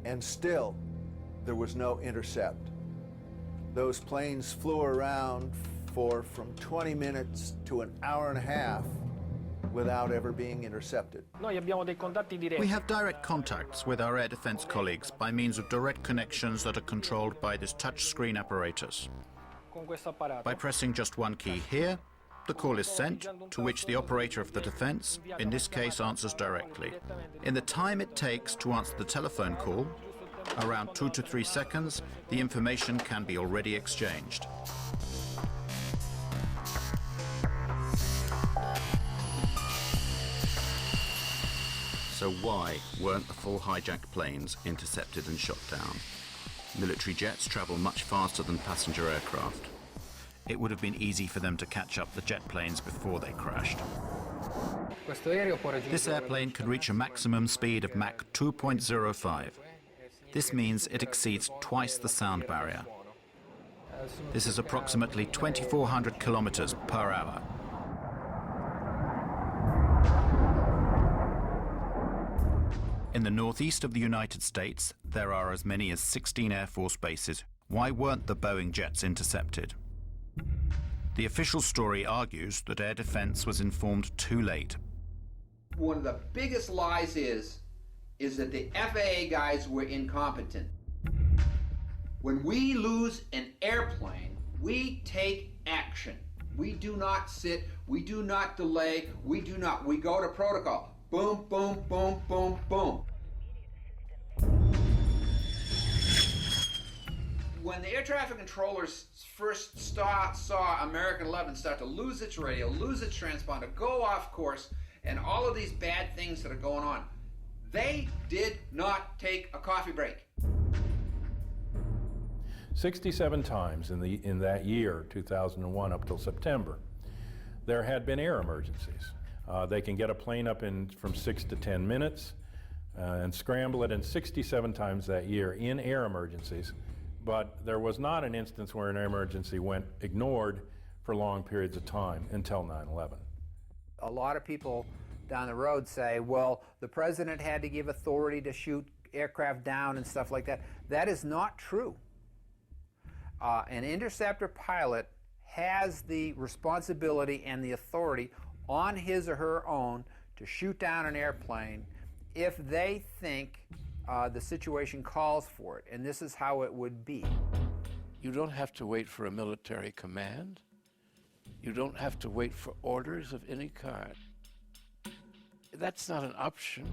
and still there was no intercept. Those planes flew around for from 20 minutes to an hour and a half without ever being intercepted. We have direct contacts with our air defense colleagues by means of direct connections that are controlled by this touchscreen apparatus. By pressing just one key here, the call is sent, to which the operator of the defense, in this case, answers directly. In the time it takes to answer the telephone call, around 2 to 3 seconds, the information can be already exchanged. So why weren't the full hijacked planes intercepted and shot down? Military jets travel much faster than passenger aircraft. It would have been easy for them to catch up the jet planes before they crashed. This airplane can reach a maximum speed of Mach 2.05. This means it exceeds twice the sound barrier. This is approximately 2,400 kilometers per hour. In the northeast of the United States, there are as many as 16 Air Force bases. Why weren't the Boeing jets intercepted? The official story argues that air defense was informed too late. One of the biggest lies is that the FAA guys were incompetent. When we lose an airplane, we take action. We do not sit, we do not delay, we go to protocol. Boom, boom, boom, boom, boom. When the air traffic controllers first saw American 11 start to lose its radio, lose its transponder, go off course, and all of these bad things that are going on, they did not take a coffee break. 67 times in that year, 2001, up till September, there had been air emergencies. They can get a plane up in from 6 to 10 minutes and scramble it, and 67 times that year in air emergencies. But there was not an instance where an air emergency went ignored for long periods of time until 9/11. A lot of people down the road say, well, the president had to give authority to shoot aircraft down and stuff like that. That is not true. An interceptor pilot has the responsibility and the authority on his or her own to shoot down an airplane if they think the situation calls for it, and this is how it would be. You don't have to wait for a military command. You don't have to wait for orders of any kind. That's not an option.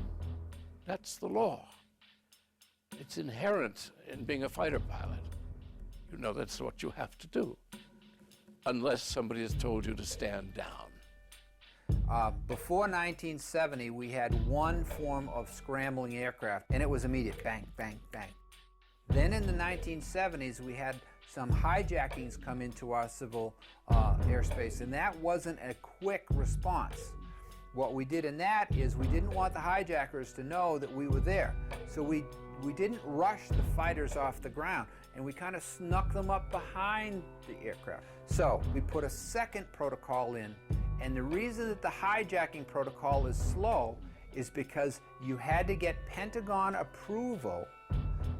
That's the law. It's inherent in being a fighter pilot. You know that's what you have to do, unless somebody has told you to stand down. Before 1970, we had one form of scrambling aircraft, and it was immediate, bang, bang, bang. Then in the 1970s, we had some hijackings come into our civil airspace, and that wasn't a quick response. What we did in that is we didn't want the hijackers to know that we were there, so we didn't rush the fighters off the ground, and we kind of snuck them up behind the aircraft. So we put a second protocol in, and the reason that the hijacking protocol is slow is because you had to get Pentagon approval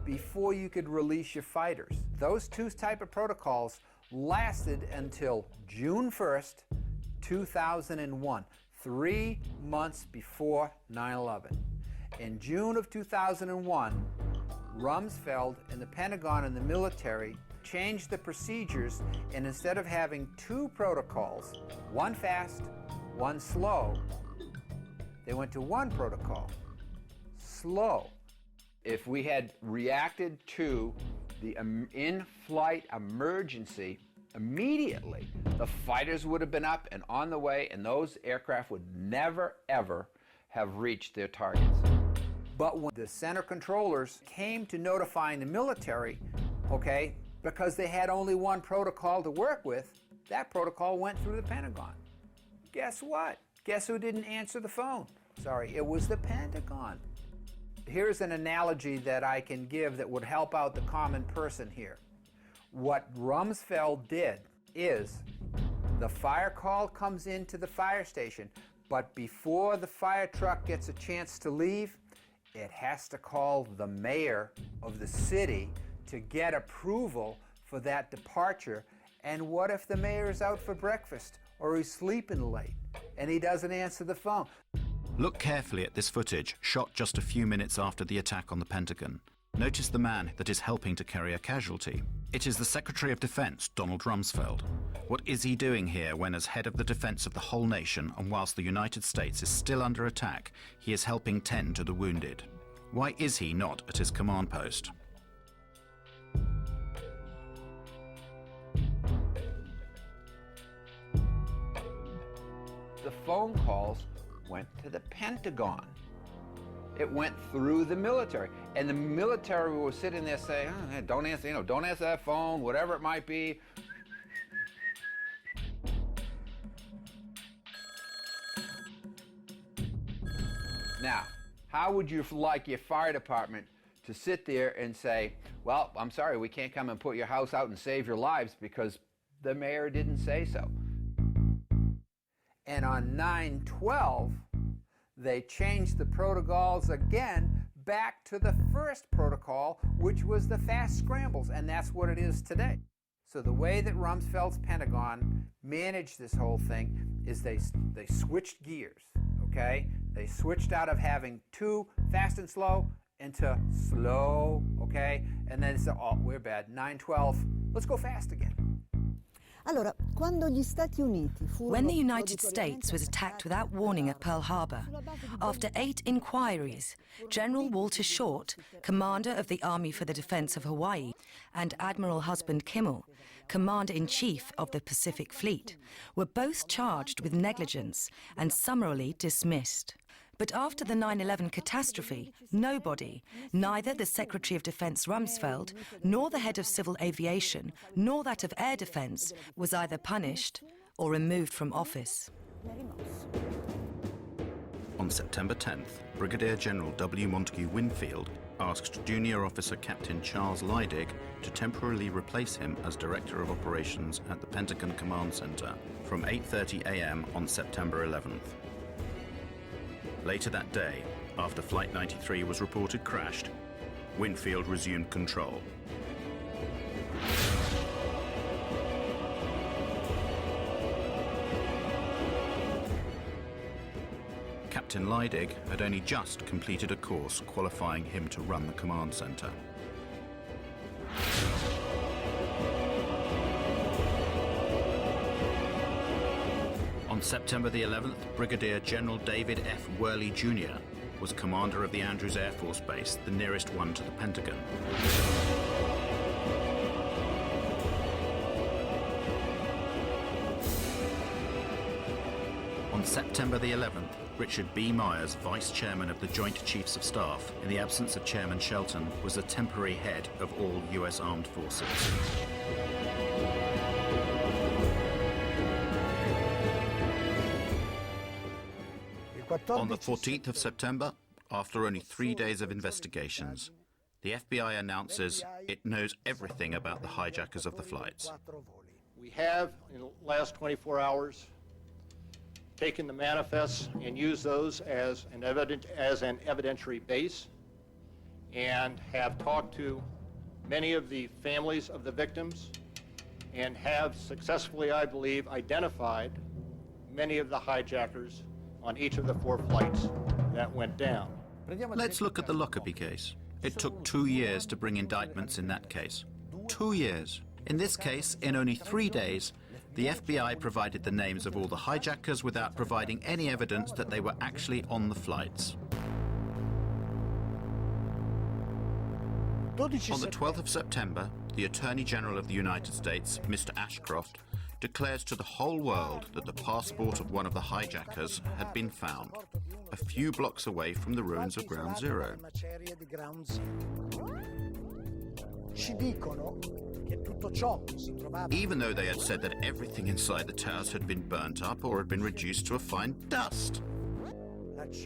before you could release your fighters. Those two type of protocols lasted until June 1st, 2001, 3 months before 9/11. In June of 2001, Rumsfeld and the Pentagon and the military changed the procedures, and instead of having two protocols, one fast, one slow, they went to one protocol, slow. If we had reacted to the in-flight emergency immediately, the fighters would have been up and on the way, and those aircraft would never, ever have reached their targets. But when the center controllers came to notifying the military, okay, because they had only one protocol to work with, that protocol went through the Pentagon. Guess what? Guess who didn't answer the phone? Sorry, it was the Pentagon. Here's an analogy that I can give that would help out the common person here. What Rumsfeld did is the fire call comes into the fire station, but before the fire truck gets a chance to leave, it has to call the mayor of the city to get approval for that departure. And what if the mayor is out for breakfast or he's sleeping late and he doesn't answer the phone? Look carefully at this footage, shot just a few minutes after the attack on the Pentagon. Notice the man that is helping to carry a casualty. It is the Secretary of Defense, Donald Rumsfeld. What is he doing here when, as head of the defense of the whole nation, and whilst the United States is still under attack, he is helping tend to the wounded? Why is he not at his command post? The phone calls went to the Pentagon. It went through the military, and the military was sitting there saying, oh, "Don't answer, don't answer that phone, whatever it might be." Now, how would you like your fire department to sit there and say, "Well, I'm sorry, we can't come and put your house out and save your lives because the mayor didn't say so"? And on 9/12, they changed the protocols again back to the first protocol, which was the fast scrambles, and that's what it is today. So the way that Rumsfeld's Pentagon managed this whole thing is they switched gears, okay? They switched out of having two fast and slow into slow, okay? And then said, oh, we're bad, 9/12, let's go fast again. When the United States was attacked without warning at Pearl Harbor, after 8 inquiries, General Walter Short, commander of the Army for the Defense of Hawaii, and Admiral Husband Kimmel, commander-in-chief of the Pacific Fleet, were both charged with negligence and summarily dismissed. But after the 9/11 catastrophe, nobody, neither the Secretary of Defense Rumsfeld, nor the head of civil aviation, nor that of air defense, was either punished or removed from office. On September 10th, Brigadier General W. Montague Winfield asked Junior Officer Captain Charles Leidig to temporarily replace him as Director of Operations at the Pentagon Command Center from 8:30 a.m. on September 11th. Later that day, after Flight 93 was reported crashed, Winfield resumed control. Captain Leidig had only just completed a course qualifying him to run the command center. On September the 11th, Brigadier General David F. Worley Jr. was commander of the Andrews Air Force Base, the nearest one to the Pentagon. On September the 11th, Richard B. Myers, Vice Chairman of the Joint Chiefs of Staff, in the absence of Chairman Shelton, was the temporary head of all U.S. Armed Forces. On the 14th of September, after only 3 days of investigations, the FBI announces it knows everything about the hijackers of the flights. We have, in the last 24 hours, taken the manifests and used those as an evidentiary base, and have talked to many of the families of the victims, and have successfully, I believe, identified many of the hijackers on each of the 4 flights that went down. Let's look at the Lockerbie case. It took 2 years to bring indictments in that case. 2 years. In this case, in only 3 days, the FBI provided the names of all the hijackers without providing any evidence that they were actually on the flights. On the 12th of September, the Attorney General of the United States, Mr. Ashcroft, declares to the whole world that the passport of one of the hijackers had been found, a few blocks away from the ruins of Ground Zero. Ci dicono che tutto ciò che si trovava. Even though they had said that everything inside the towers had been burnt up or had been reduced to a fine dust.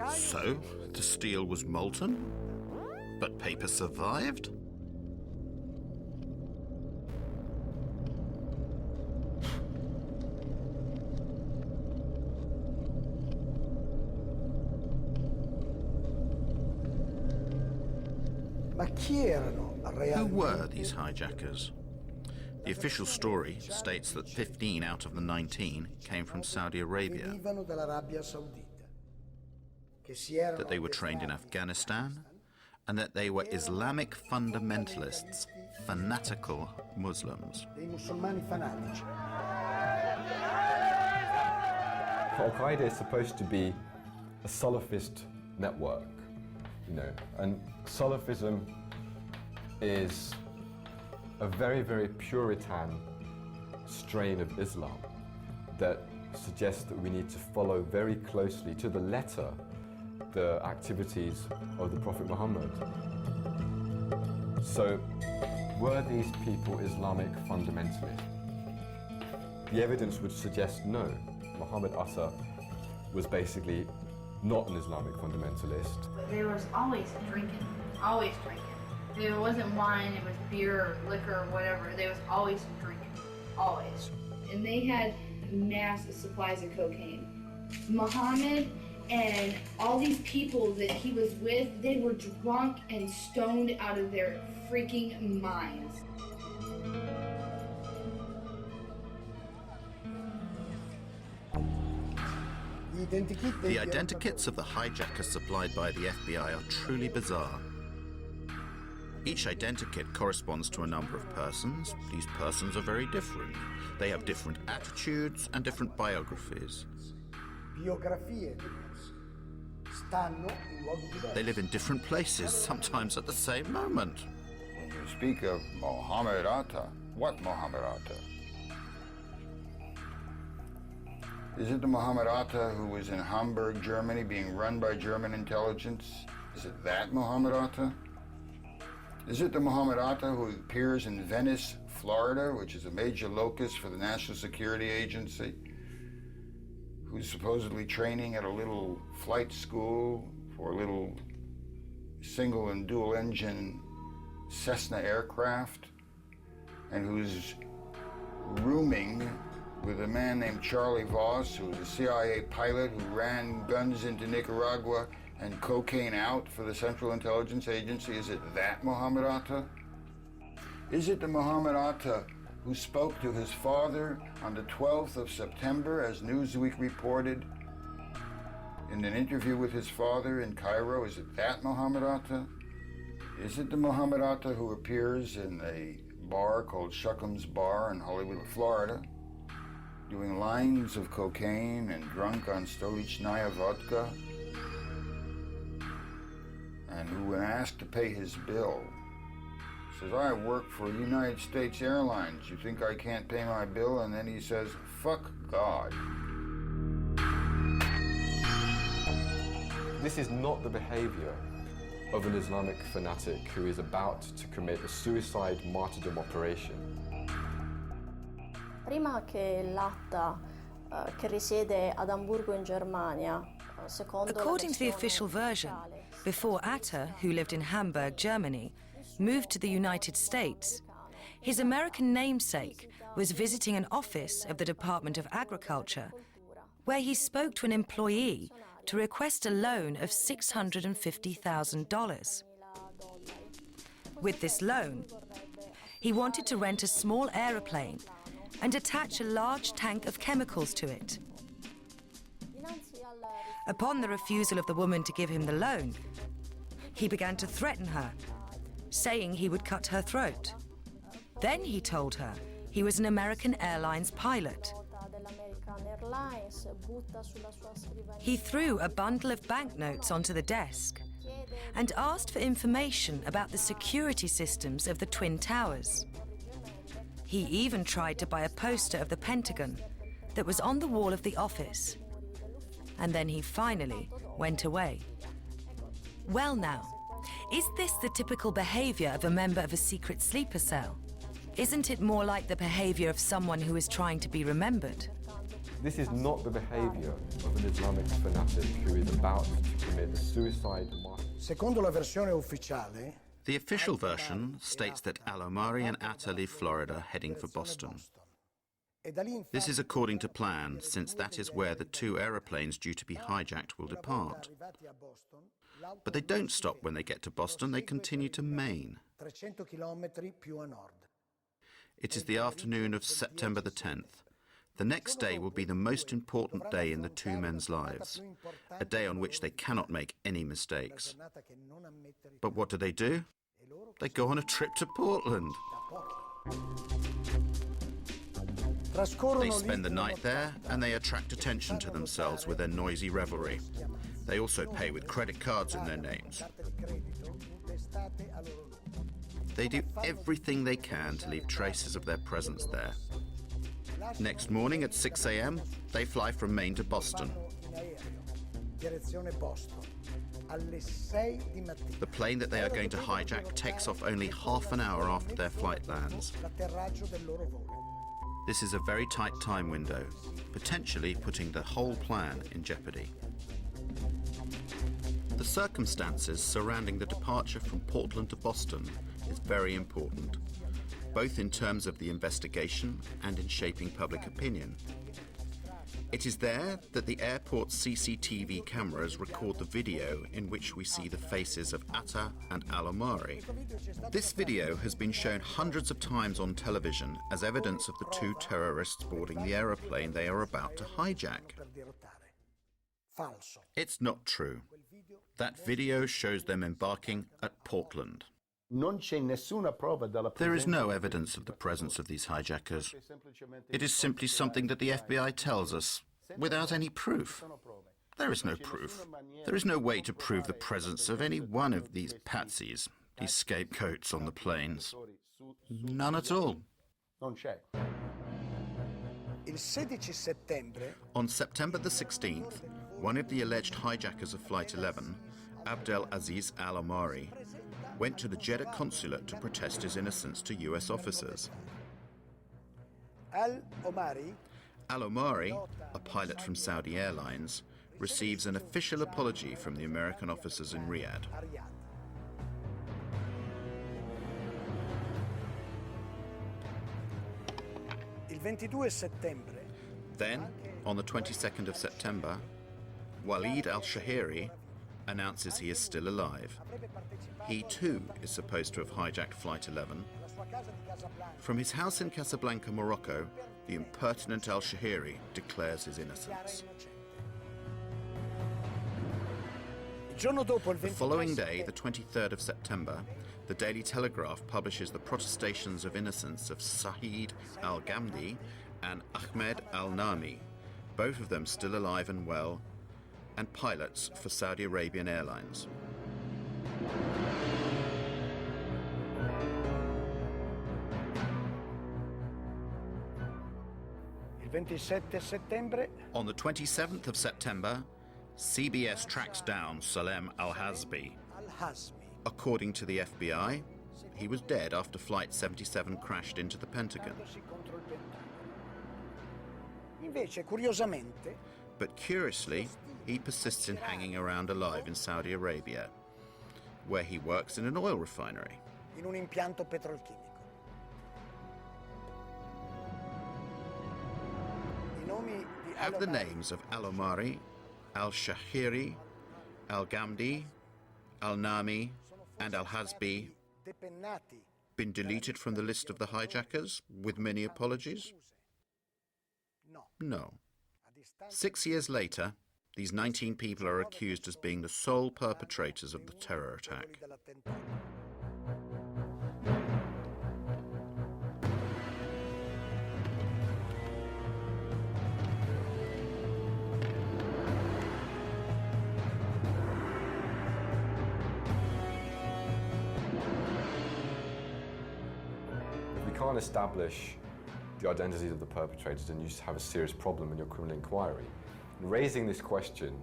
So, the steel was molten, but paper survived? Ma chi erano Who realmente? were these hijackers? The official story states that 15 out of the 19 came from Saudi Arabia, Venivano dall'Arabia Saudita, che si erano that they were trained in Afghanistan, and that they were Islamic fundamentalists, fanatical Muslims. dei musulmani fanatici. Al-Qaeda is supposed to be a Salafist network, you know, and Salafism is a very, very Puritan strain of Islam that suggests that we need to follow very closely, to the letter, the activities of the Prophet Muhammad. So, were these people Islamic fundamentalists? The evidence would suggest no. Muhammad Atta was basically not an Islamic fundamentalist. There was always drinking, always drinking. If it wasn't wine, it was beer or liquor or whatever. There was always drinking, always. And they had massive supplies of cocaine. Muhammad and all these people that he was with, they were drunk and stoned out of their freaking minds. The identikits of the hijackers supplied by the FBI are truly bizarre. Each identikit corresponds to a number of persons. These persons are very different. They have different attitudes and different biographies. Biografie diverse. Stanno in luoghi diversi. They live in different places, sometimes at the same moment. When you speak of Muhammad Atta, what Muhammad Atta? Is it the Muhammad Atta who was in Hamburg, Germany, being run by German intelligence? Is it that Muhammad Atta? Is it the Muhammad Atta who appears in Venice, Florida, which is a major locus for the National Security Agency, who's supposedly training at a little flight school for a little single and dual engine Cessna aircraft, and who's rooming with a man named Charlie Voss, who was a CIA pilot who ran guns into Nicaragua and cocaine out for the Central Intelligence Agency? Is it that Muhammad Atta? Is it the Muhammad Atta who spoke to his father on the 12th of September, as Newsweek reported, in an interview with his father in Cairo? Is it that Muhammad Atta? Is it the Muhammad Atta who appears in a bar called Shuckham's Bar in Hollywood, Florida, doing lines of cocaine and drunk on Stolichnaya vodka, and who, when asked to pay his bill, says, I work for United States Airlines. You think I can't pay my bill? And then he says, fuck God. This is not the behavior of an Islamic fanatic who is about to commit a suicide martyrdom operation. Prima che l'Atta che risiede ad Amburgo in Germania, secondo According to the official version, before Atta, who lived in Hamburg, Germany, moved to the United States, his American namesake was visiting an office of the Department of Agriculture, where he spoke to an employee to request a loan of $650,000. With this loan, he wanted to rent a small aeroplane and attach a large tank of chemicals to it. Upon the refusal of the woman to give him the loan, he began to threaten her, saying he would cut her throat. Then he told her he was an American Airlines pilot. He threw a bundle of banknotes onto the desk and asked for information about the security systems of the Twin Towers. He even tried to buy a poster of the Pentagon that was on the wall of the office. And then he finally went away. Well now, Is this the typical behavior of a member of a secret sleeper cell? Isn't it more like the behavior of someone who is trying to be remembered? This is not the behavior of an Islamic fanatic who is about to commit a suicide march. Secondo la versione ufficiale, The official version states that Al-Omari and Atta leave Florida heading for Boston. This is according to plan, since that is where the two aeroplanes due to be hijacked will depart. But they don't stop when they get to Boston, they continue to Maine. 300 chilometri più a nord. It is the afternoon of September the 10th. The next day will be the most important day in the two men's lives, a day on which they cannot make any mistakes. But what do? They go on a trip to Portland. They spend the night there and they attract attention to themselves with their noisy revelry. They also pay with credit cards in their names. They do everything they can to leave traces of their presence there. Next morning at 6 a.m., they fly from Maine to Boston. Direzione Boston. Alle 6 di mattina. The plane that they are going to hijack takes off only half an hour after their flight lands. L'atterraggio del loro volo. This is a very tight time window, potentially putting the whole plan in jeopardy. The circumstances surrounding the departure from Portland to Boston is very important, both in terms of the investigation and in shaping public opinion. It is there that the airport's CCTV cameras record the video in which we see the faces of Atta and Al-Omari. This video has been shown hundreds of times on television as evidence of the two terrorists boarding the aeroplane they are about to hijack. It's not true. That video shows them embarking at Portland. There is no evidence of the presence of these hijackers. It is simply something that the FBI tells us, without any proof. There is no proof. There is no way to prove the presence of any one of these patsies, these scapegoats on the planes. None at all. Il 16 settembre, On September the 16th, one of the alleged hijackers of Flight 11, Abdel Aziz Al-Omari, went to the Jeddah consulate to protest his innocence to US officers. Al-Omari, Al-Omari, a pilot from Saudi Airlines, receives an official apology from the American officers in Riyadh. il 22 settembre, Then, on the 22nd of September, Walid al-Shahiri announces he is still alive. He too is supposed to have hijacked Flight 11. From his house in Casablanca, Morocco, the impertinent al-Shahiri declares his innocence. The following day, the 23rd of September, the Daily Telegraph publishes the protestations of innocence of Saeed al-Ghamdi and Ahmed al-Nami, both of them still alive and well, and pilots for Saudi Arabian Airlines. il 27 settembre, On the 27th of September, CBS tracks down Salem al-Hazbi. Al-Hazmi. According to the FBI, he was dead after Flight 77 crashed into the Pentagon. Invece, curiosamente, But curiously, he persists in hanging around alive in Saudi Arabia, where he works in an oil refinery. in un impianto petrolchimico. I nomi di Have the Al-Omari names of Al-Omari, Al-Shahiri, Al-Ghamdi, Al-Nami, and Al-Hazbi depennati been deleted from the list of the hijackers, with many apologies? No. 6 years later, these 19 people are accused as being the sole perpetrators of the terror attack. If we can't establish the identities of the perpetrators, then you have a serious problem in your criminal inquiry. And raising this question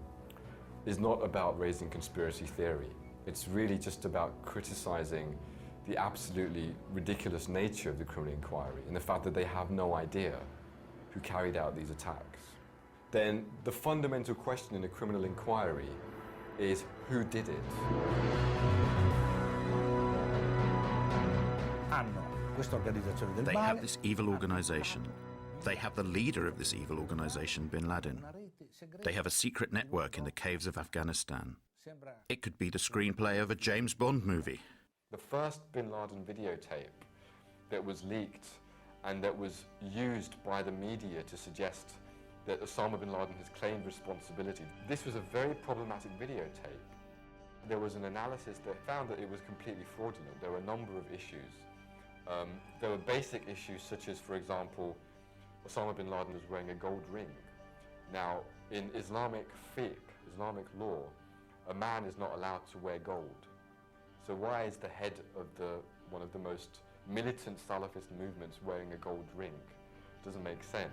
is not about raising conspiracy theory. It's really just about criticizing the absolutely ridiculous nature of the criminal inquiry and the fact that they have no idea who carried out these attacks. Then the fundamental question in a criminal inquiry is who did it? They have this evil organization. They have the leader of this evil organization, bin Laden. They have a secret network in the caves of Afghanistan. It could be the screenplay of a James Bond movie. The first bin Laden videotape that was leaked and that was used by the media to suggest that Osama bin Laden has claimed responsibility. This was a very problematic videotape. There was an analysis that found that it was completely fraudulent. There were a number of issues. There were basic issues such as, for example, Osama bin Laden was wearing a gold ring. Now, in Islamic fiqh, Islamic law, a man is not allowed to wear gold. So why is the head of one of the most militant Salafist movements wearing a gold ring? Doesn't make sense.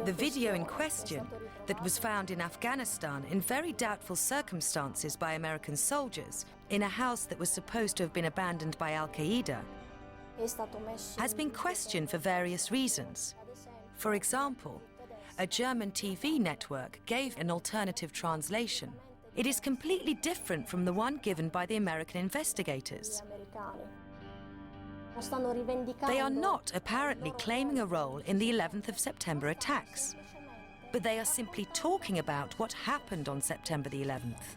The video in question, that was found in Afghanistan in very doubtful circumstances by American soldiers in a house that was supposed to have been abandoned by Al-Qaeda, has been questioned for various reasons. For example, a German TV network gave an alternative translation. It is completely different from the one given by the American investigators. They are not apparently claiming a role in the 11th of September attacks, but they are simply talking about what happened on September the 11th.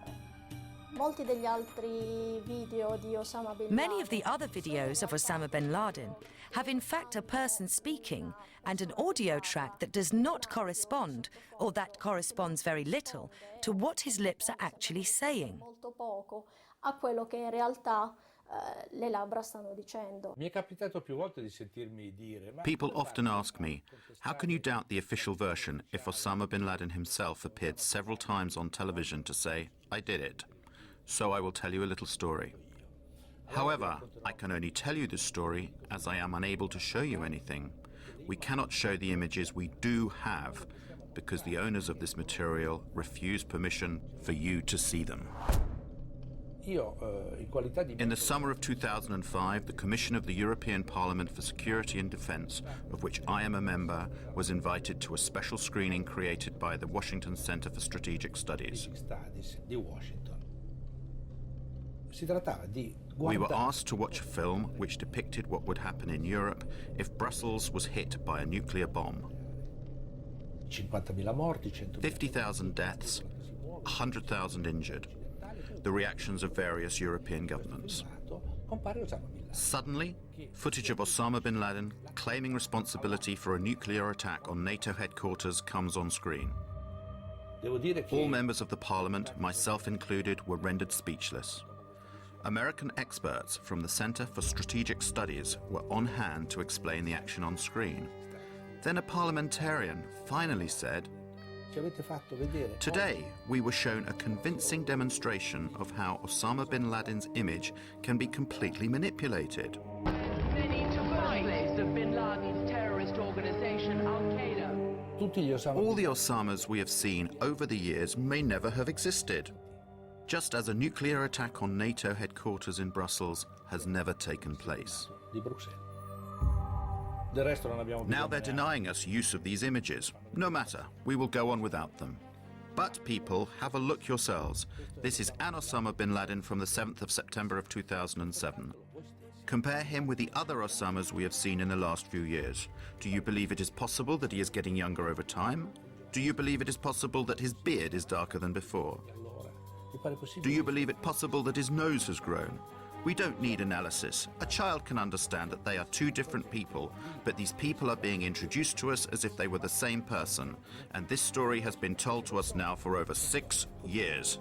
Many of the other videos of Osama bin Laden have in fact a person speaking and an audio track that does not correspond, or that corresponds very little, to what his lips are actually saying. People often ask me, how can you doubt the official version if Osama bin Laden himself appeared several times on television to say, I did it? So I will tell you a little story. However, I can only tell you this story as I am unable to show you anything. We cannot show the images we do have because the owners of this material refuse permission for you to see them. In the summer of 2005, the Commission of the European Parliament for Security and Defence, of which I am a member, was invited to a special screening created by the Washington Center for Strategic Studies. We were asked to watch a film which depicted what would happen in Europe if Brussels was hit by a nuclear bomb. 50,000 deaths, 100,000 injured. The reactions of various European governments. Suddenly, footage of Osama bin Laden claiming responsibility for a nuclear attack on NATO headquarters comes on screen. All members of the parliament, myself included, were rendered speechless. American experts from the Center for Strategic Studies were on hand to explain the action on screen. Then a parliamentarian finally said, "Today, we were shown a convincing demonstration of how Osama bin Laden's image can be completely manipulated." They need to fight the bin Laden's terrorist organization, Al-Qaeda. All the Osamas we have seen over the years may never have existed. Just as a nuclear attack on NATO headquarters in Brussels has never taken place. Now they're denying us use of these images. No matter, we will go on without them. But people, have a look yourselves. This is an Osama bin Laden from the 7th of September of 2007. Compare him with the other Osamas we have seen in the last few years. Do you believe it is possible that he is getting younger over time? Do you believe it is possible that his beard is darker than before? Do you believe it possible that his nose has grown? We don't need analysis. A child can understand that they are two different people, but these people are being introduced to us as if they were the same person. And this story has been told to us now for over 6 years.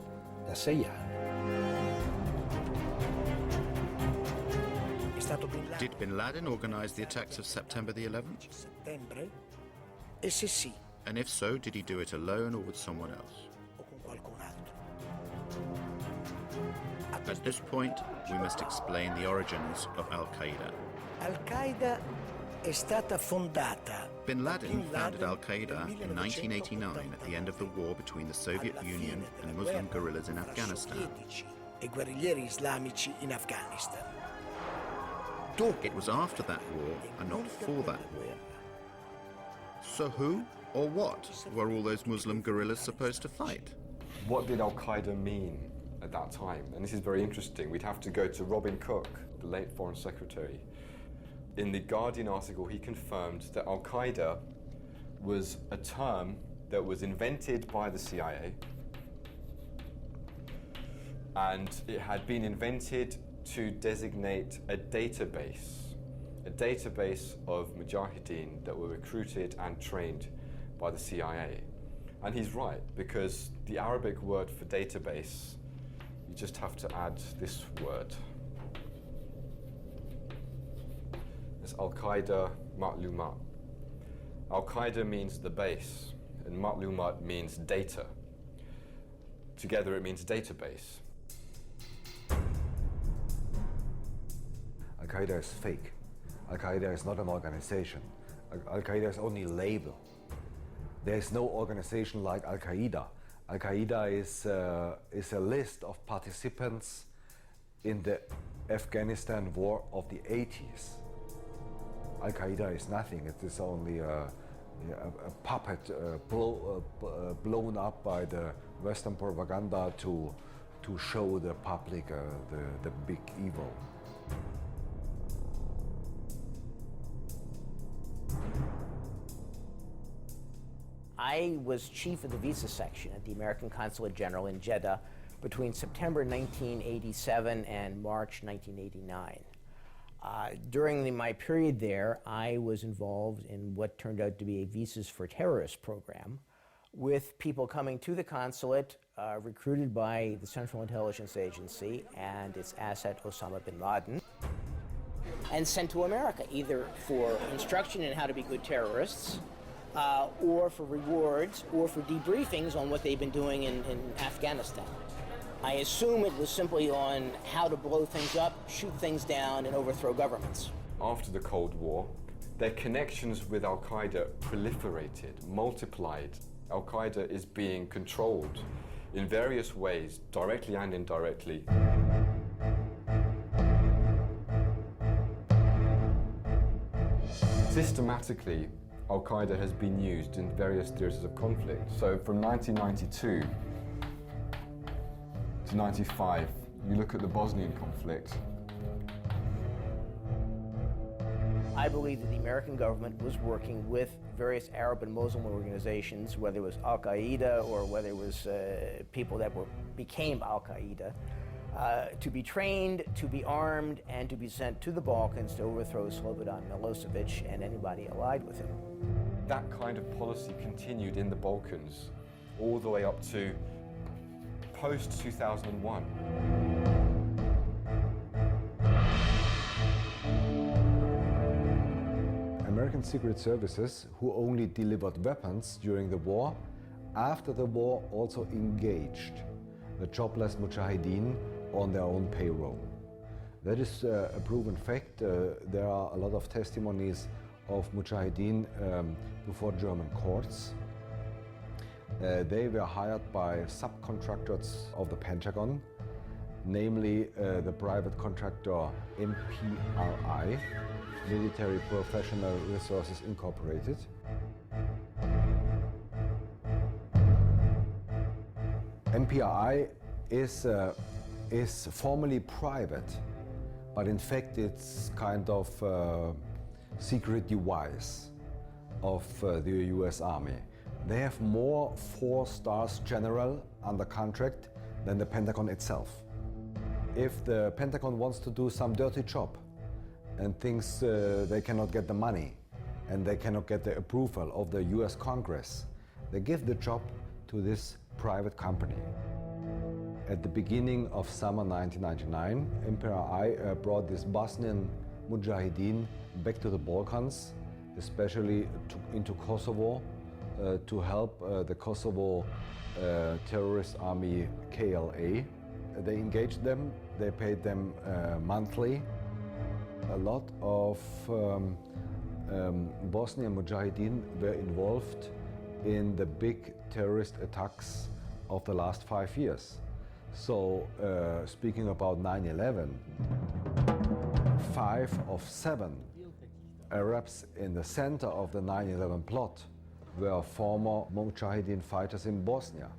Did bin Laden organize the attacks of September the 11th? And if so, did he do it alone or with someone else? At this point, we must explain the origins of Al-Qaeda. Al-Qaeda è stata fondata Bin Laden founded al-Qaeda in 1989 at the end of the war between the Soviet Union and Muslim guerrillas in Afghanistan. E guerriglieri islamici in Afghanistan. It was after that war and not for that war. So who or what were all those Muslim guerrillas supposed to fight? What did al-Qaeda mean at that time? And this is very interesting. We'd have to go to Robin Cook, the late Foreign Secretary. In the Guardian article, he confirmed that al-Qaeda was a term that was invented by the CIA, and it had been invented to designate a database of mujahideen that were recruited and trained by the CIA. And he's right, because the Arabic word for database, you just have to add this word. It's Al-Qaeda Ma'lumat. Al-Qaeda means the base, and Ma'lumat means data. Together it means database. Al-Qaeda is fake. Al-Qaeda is not an organization. Al-Qaeda is only a label. There is no organization like Al-Qaeda. Al-Qaeda is a list of participants in the Afghanistan war of the 80s. Al-Qaeda is nothing. It is only a puppet blown up by the Western propaganda to show the public the big evil. I was chief of the visa section at the American Consulate General in Jeddah between September 1987 and March 1989. During my period there, I was involved in what turned out to be a Visas for Terrorists program, with people coming to the consulate recruited by the Central Intelligence Agency and its asset Osama bin Laden, and sent to America, either for instruction in how to be good terrorists, or for rewards, or for debriefings on what they've been doing in Afghanistan. I assume it was simply on how to blow things up, shoot things down, and overthrow governments. After the Cold War, their connections with Al-Qaeda proliferated, multiplied. Al-Qaeda is being controlled in various ways, directly and indirectly. Systematically, Al-Qaeda has been used in various theaters of conflict. So from 1992 to 95, you look at the Bosnian conflict. I believe that the American government was working with various Arab and Muslim organizations, whether it was Al-Qaeda or whether it was people that became Al-Qaeda, to be trained, to be armed, and to be sent to the Balkans to overthrow Slobodan Milosevic and anybody allied with him. That kind of policy continued in the Balkans all the way up to post-2001. American Secret Services, who only delivered weapons during the war, after the war also engaged the jobless mujahideen on their own payroll. That is a proven fact. There are a lot of testimonies of mujahideen before German courts. They were hired by subcontractors of the Pentagon, namely the private contractor MPRI, Military Professional Resources Incorporated. MPRI is formally private, but in fact it's kind of secret device of the US Army. They have more 4-star general under contract than the Pentagon itself. If the Pentagon wants to do some dirty job and thinks they cannot get the money and they cannot get the approval of the US Congress, they give the job to this private company. At the beginning of summer 1999, MPRI brought this Bosnian mujahideen back to the Balkans, especially into Kosovo, to help the Kosovo terrorist army KLA. They engaged them, they paid them monthly. A lot of Bosnian Mujahideen were involved in the big terrorist attacks of the last 5 years. So, speaking about 9/11, 5 of 7 Arabs in the center of the 9/11 plot were former Mujahideen fighters in Bosnia.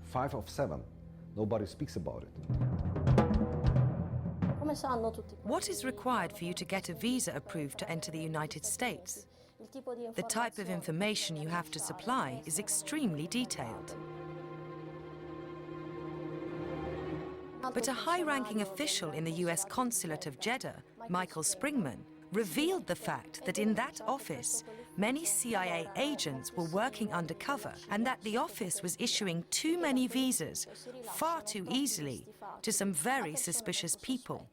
5 of 7. Nobody speaks about it. What is required for you to get a visa approved to enter the United States? The type of information you have to supply is extremely detailed. But a high-ranking official in the US consulate of Jeddah, Michael Springman, revealed the fact that in that office, many CIA agents were working undercover and that the office was issuing too many visas far too easily to some very suspicious people.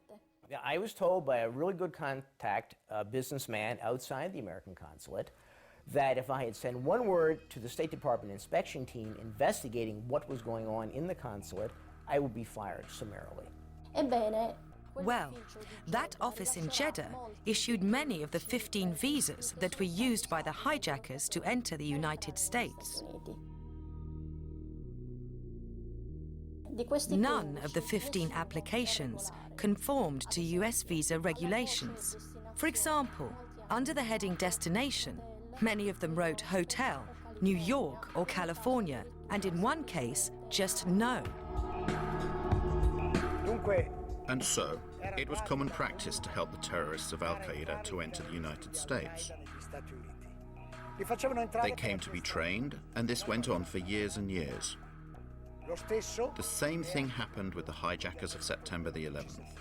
I was told by a really good contact, a businessman outside the American consulate, that if I had sent one word to the State Department inspection team investigating what was going on in the consulate, I would be fired summarily. Well, that office in Jeddah issued many of the 15 visas that were used by the hijackers to enter the United States. None of the 15 applications conformed to US visa regulations. For example, under the heading Destination, many of them wrote Hotel, New York or California, and in one case, just no. And so, it was common practice to help the terrorists of Al-Qaeda to enter the United States. They came to be trained, and this went on for years and years. The same thing happened with the hijackers of September the 11th.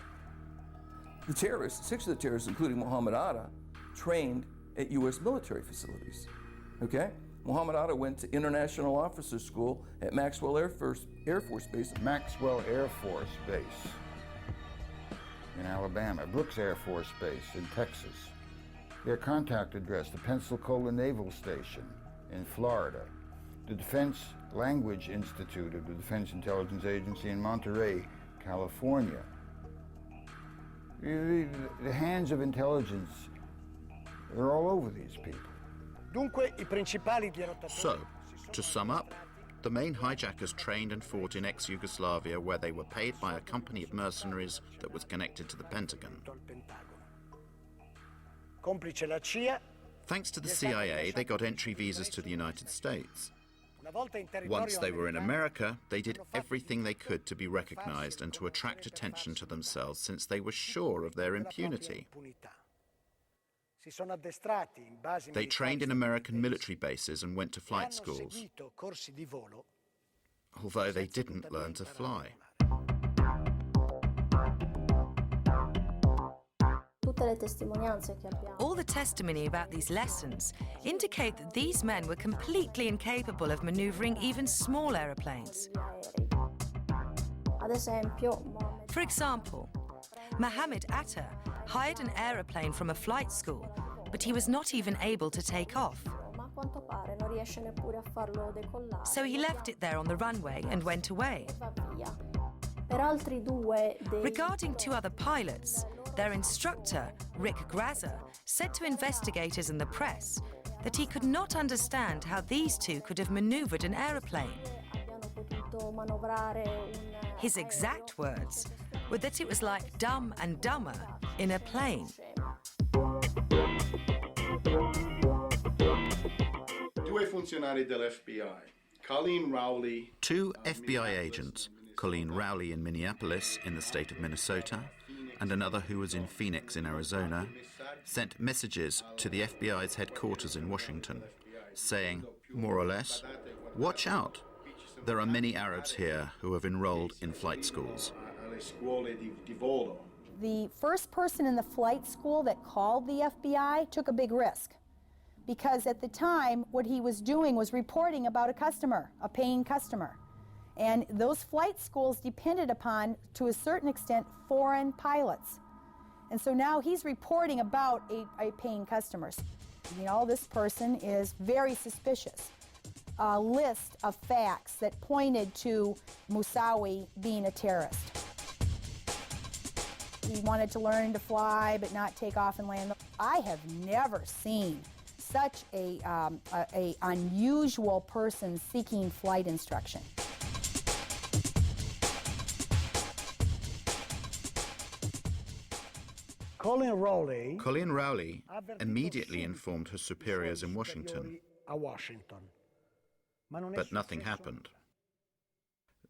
The terrorists, 6 of the terrorists, including Mohammed Atta, trained at U.S. military facilities. Okay? Mohammed Atta went to International Officers School at Maxwell Air Force Base. Maxwell Air Force Base in Alabama, Brooks Air Force Base in Texas. Their contact address, the Pensacola Naval Station in Florida, the Defense Language Institute of the Defense Intelligence Agency in Monterey, California. The hands of intelligence are all over these people. So, to sum up, the main hijackers trained and fought in ex-Yugoslavia where they were paid by a company of mercenaries that was connected to the Pentagon. Thanks to the CIA, they got entry visas to the United States. Once they were in America, they did everything they could to be recognized and to attract attention to themselves since they were sure of their impunity. They trained in American military bases and went to flight schools, although they didn't learn to fly. All the testimony about these lessons indicate that these men were completely incapable of maneuvering even small aeroplanes. For example, Mohammed Atta hired an aeroplane from a flight school, but he was not even able to take off. So he left it there on the runway and went away. Regarding 2 other pilots, their instructor, Rick Grazer, said to investigators and the press that he could not understand how these 2 could have maneuvered an aeroplane. His exact words were that it was like Dumb and Dumber in a plane. Two FBI agents, Colleen Rowley in Minneapolis in the state of Minnesota, and another who was in Phoenix in Arizona, sent messages to the FBI's headquarters in Washington, saying, more or less, watch out. There are many Arabs here who have enrolled in flight schools. The first person in the flight school that called the FBI took a big risk, because at the time what he was doing was reporting about a customer, a paying customer. And those flight schools depended upon, to a certain extent, foreign pilots. And so now he's reporting about a paying customer. You know, this person is very suspicious. A list of facts that pointed to Moussaoui being a terrorist. He wanted to learn to fly but not take off and land. I have never seen such a unusual person seeking flight instruction. Colin Rowley immediately informed her superiors in Washington, but nothing happened.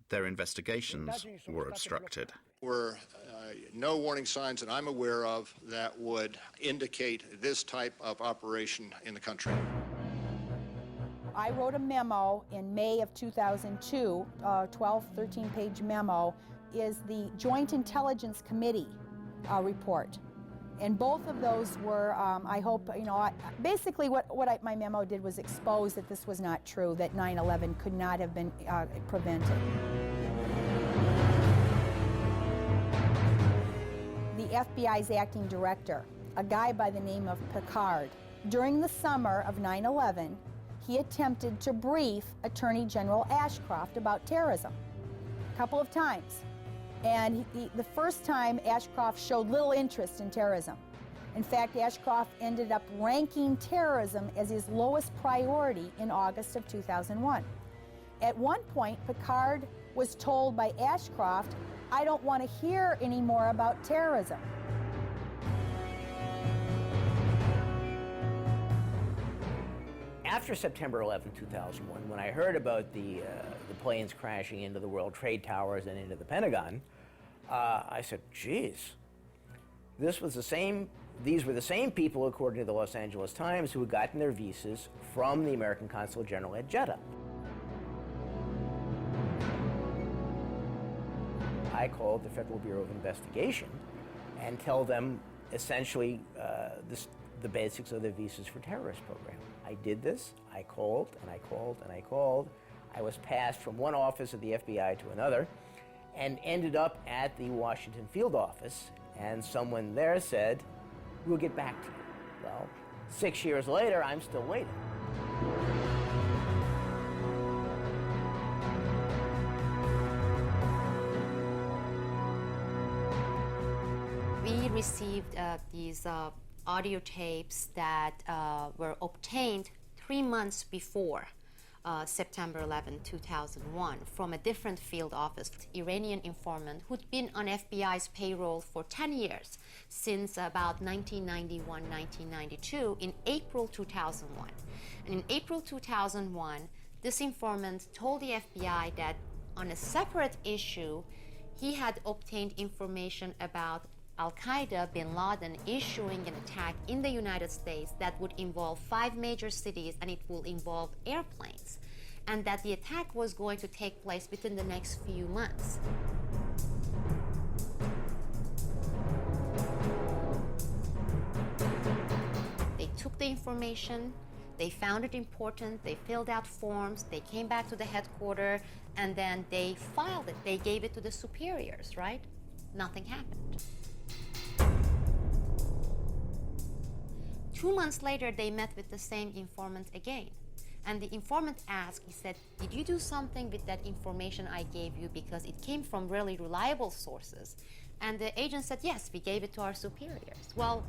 Their investigations were obstructed. Were no warning signs that I'm aware of that would indicate this type of operation in the country. I wrote a memo in May of 2002, 12, 13-page memo, is the Joint Intelligence Committee report. And both of those were, I hope, basically what my memo did was expose that this was not true, that 9/11 could not have been prevented. The FBI's acting director, a guy by the name of Picard, during the summer of 9/11, he attempted to brief Attorney General Ashcroft about terrorism a couple of times. And the first time, Ashcroft showed little interest in terrorism. In fact, Ashcroft ended up ranking terrorism as his lowest priority in August of 2001. At one point, Picard was told by Ashcroft, "I don't want to hear any more about terrorism." After September 11, 2001, when I heard about the planes crashing into the World Trade Towers and into the Pentagon, I said, geez, these were the same people, according to the Los Angeles Times, who had gotten their visas from the American Consulate General at Jeddah. I called the Federal Bureau of Investigation and tell them essentially the basics of the Visas for Terrorists program. I did this, I called, and I called, and I called. I was passed from one office of the FBI to another and ended up at the Washington field office, and someone there said, "We'll get back to you." Well, 6 years later, I'm still waiting. We received these audio tapes that were obtained 3 months before September 11, 2001 from a different field office, Iranian informant who'd been on FBI's payroll for 10 years, since about 1991, 1992, in April 2001. And in April 2001, this informant told the FBI that on a separate issue, he had obtained information about Al-Qaeda, bin Laden, issuing an attack in the United States that would involve 5 major cities, and it will involve airplanes, and that the attack was going to take place within the next few months. They took the information, they found it important, they filled out forms, they came back to the headquarters, and then they filed it. They gave it to the superiors, right? Nothing happened. 2 months later, they met with the same informant again. And the informant asked, he said, "Did you do something with that information I gave you, because it came from really reliable sources?" And the agent said, "Yes, we gave it to our superiors." Well,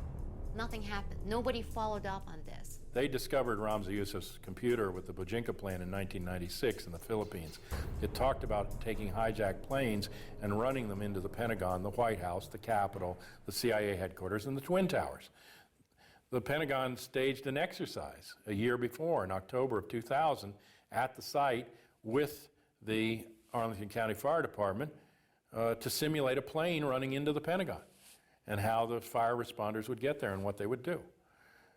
nothing happened. Nobody followed up on this. They discovered Ramzi Youssef's computer with the Bojinka plan in 1996 in the Philippines. It talked about taking hijacked planes and running them into the Pentagon, the White House, the Capitol, the CIA headquarters, and the Twin Towers. The Pentagon staged an exercise a year before, in October of 2000, at the site with the Arlington County Fire Department to simulate a plane running into the Pentagon and how the fire responders would get there and what they would do.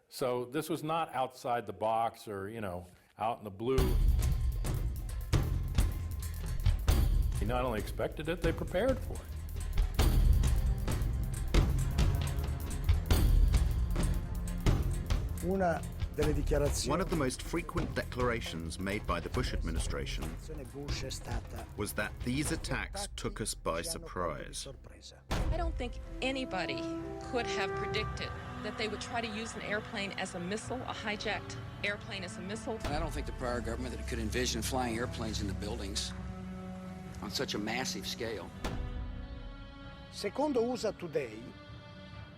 So this was not outside the box or, out in the blue. They not only expected it, they prepared for it. One of the most frequent declarations made by the Bush administration was that these attacks took us by surprise. I don't think anybody could have predicted that they would try to use an airplane as a missile, a hijacked airplane as a missile. I don't think the prior government could envision flying airplanes into buildings on such a massive scale. Secondo USA Today,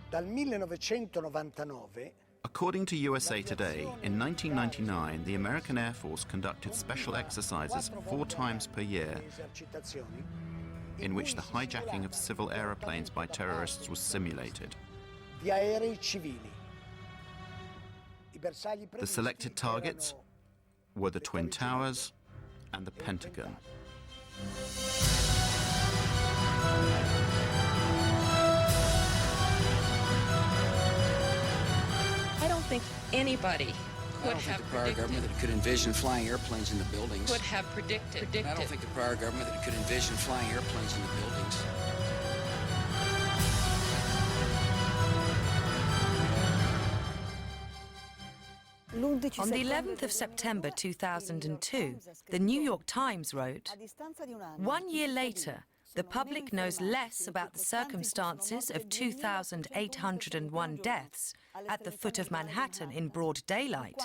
Dal 1999 According to USA Today, in 1999, the American Air Force conducted special exercises 4 times per year in which the hijacking of civil aeroplanes by terrorists was simulated. di aerei civili. The selected targets were the Twin Towers and the Pentagon. I don't think anybody I could don't think have the prior predicted. government that could envision flying airplanes in the buildings. Could have predicted. I don't think the prior government that could envision flying airplanes in the buildings. On the 11th of September 2002, the New York Times wrote, "1 year later, the public knows less about the circumstances of 2,801 deaths at the foot of Manhattan in broad daylight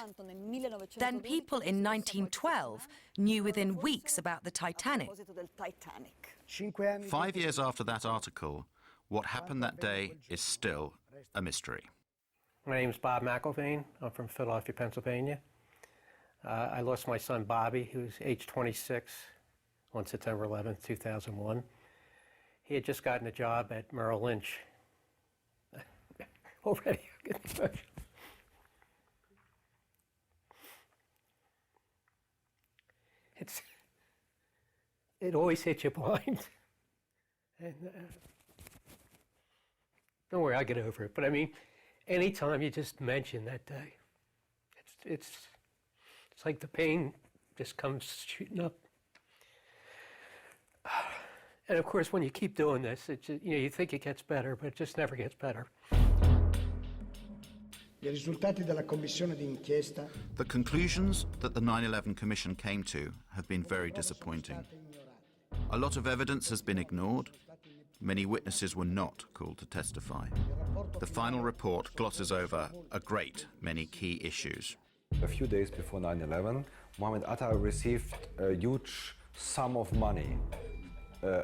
than people in 1912 knew within weeks about the Titanic." 5 years after that article, what happened that day is still a mystery. My name is Bob McIlvaine. I'm from Philadelphia, Pennsylvania. I lost my son Bobby, who's age 26, on September 11th, 2001. He had just gotten a job at Merrill Lynch. Already, I'm getting emotional. It always hits you blind. And don't worry, I'll get over it. But I mean, anytime you just mention that day, it's like the pain just comes shooting up. And of course, when you keep doing this, it's just, you think it gets better, but it just never gets better. I risultati della commissione d'inchiesta The conclusions that the 9/11 Commission came to have been very disappointing. A lot of evidence has been ignored. Many witnesses were not called to testify. The final report glosses over a great many key issues. A few days before 9/11, Mohammed Atta received a huge sum of money,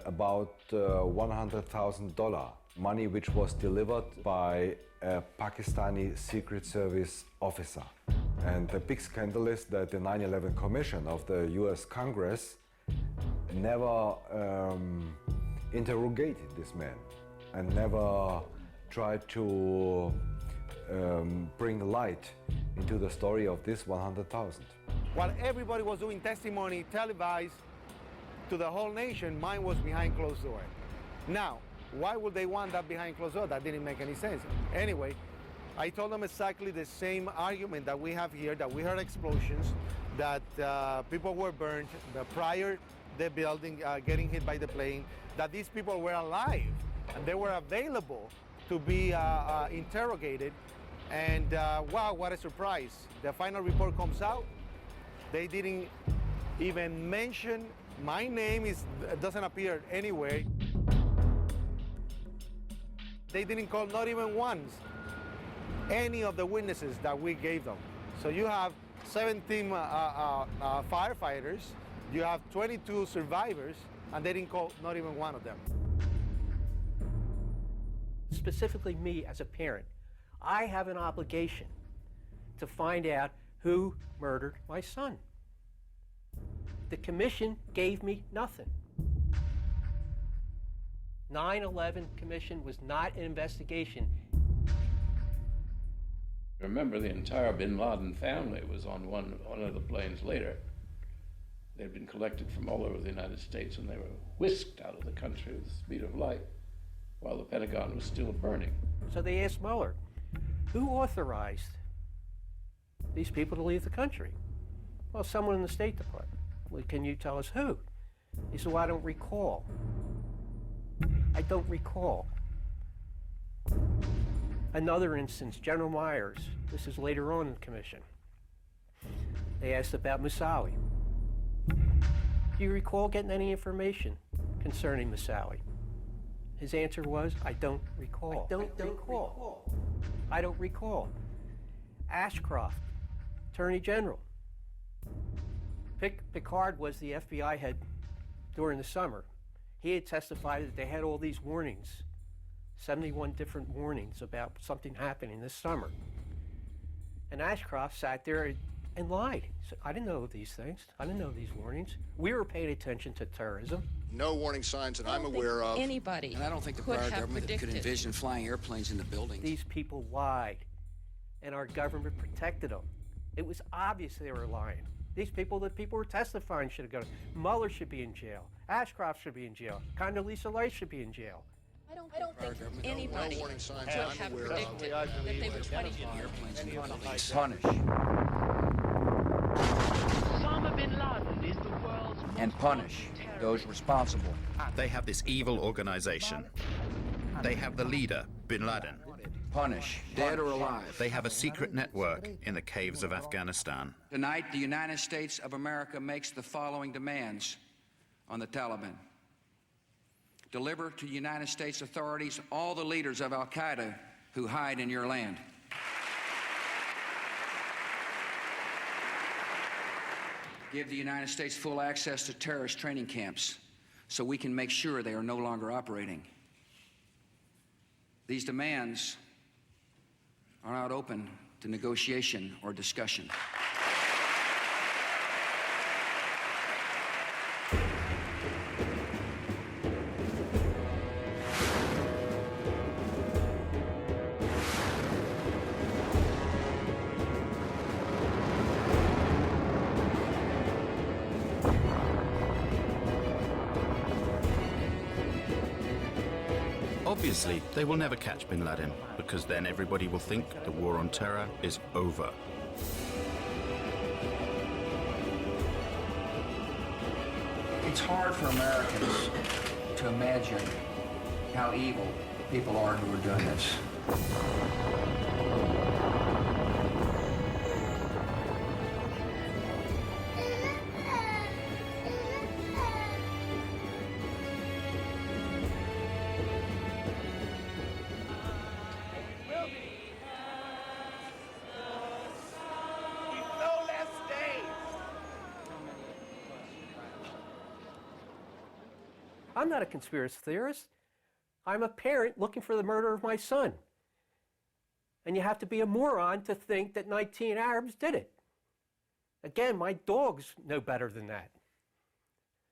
about $100,000, money which was delivered by a Pakistani Secret Service officer. And the big scandal is that the 9/11 Commission of the US Congress never interrogated this man and never tried to bring light into the story of this 100,000. While everybody was doing testimony televised to the whole nation, mine was behind closed door. Now, why would they want that behind closed door? That didn't make any sense. Anyway, I told them exactly the same argument that we have here, that we heard explosions, that people were burned prior the building getting hit by the plane, that these people were alive and they were available to be interrogated. And wow, what a surprise. The final report comes out. They didn't even mention my name, doesn't appear anywhere. They didn't call, not even once, any of the witnesses that we gave them. So you have 17 firefighters, you have 22 survivors, and they didn't call not even one of them. Specifically me as a parent, I have an obligation to find out who murdered my son. The commission gave me nothing. 9/11 Commission was not an investigation. Remember, the entire bin Laden family was on one of the planes later. They'd been collected from all over the United States, and they were whisked out of the country with the speed of light while the Pentagon was still burning. So they asked Mueller, who authorized these people to leave the country? Well, someone in the State Department. Well, can you tell us who? He said, well, I don't recall. I don't recall. Another instance, General Myers. This is later on in the commission. They asked about Moussaoui. Do you recall getting any information concerning Moussaoui? His answer was, I don't recall. I don't recall. I don't recall. Ashcroft, Attorney General. Picard was the FBI head during the summer. He had testified that they had all these warnings 71 different warnings about something happening this summer. And Ashcroft sat there and lied. He said, I didn't know these things. I didn't know these warnings. We were paying attention to terrorism. No warning signs that I'm aware of. Anybody And I don't think the could prior have government could predicted. envision flying airplanes into buildings. These people lied, and our government protected them. It was obvious they were lying. These people that people were testifying should have gone. Mueller should be in jail. Ashcroft should be in jail. Condoleezza Rice should be in jail. I don't think government- anybody No warning signs could that I'm have aware of. predicted that they would try to use Airplanes into buildings. Punish. Osama bin Laden is the world's And punish those responsible. They have this evil organization. They have the leader, bin Laden. Punish. Dead or alive. They have a secret network in the caves of Afghanistan. Tonight, the United States of America makes the following demands on the Taliban. Deliver to United States authorities all the leaders of Al-Qaeda who hide in your land. Give the United States full access to terrorist training camps so we can make sure they are no longer operating. These demands are not open to negotiation or discussion. Obviously, they will never catch bin Laden, because then everybody will think the war on terror is over. It's hard for Americans to imagine how evil people are who are doing this. I'm not a conspiracy theorist. I'm a parent looking for the murder of my son. And you have to be a moron to think that 19 Arabs did it. Again, my dogs know better than that.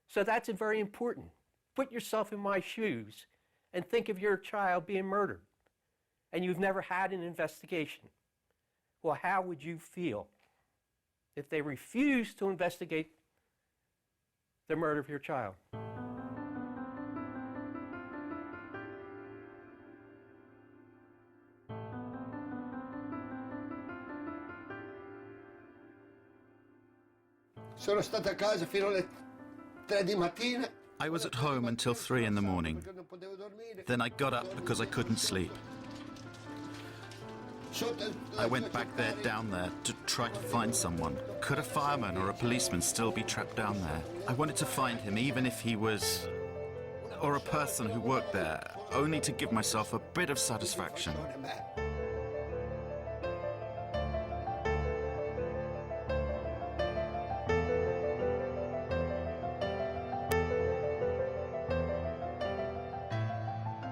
So that's very important. Put yourself in my shoes and think of your child being murdered. And you've never had an investigation. Well, how would you feel if they refused to investigate the murder of your child? Sono stato a casa fino alle 3 di mattina. I was at home until 3 in the morning. Then I got up because I couldn't sleep. I went back there, down there, to try to find someone. Could a fireman or a policeman still be trapped down there? I wanted to find him, even if he was... or a person who worked there, only to give myself a bit of satisfaction.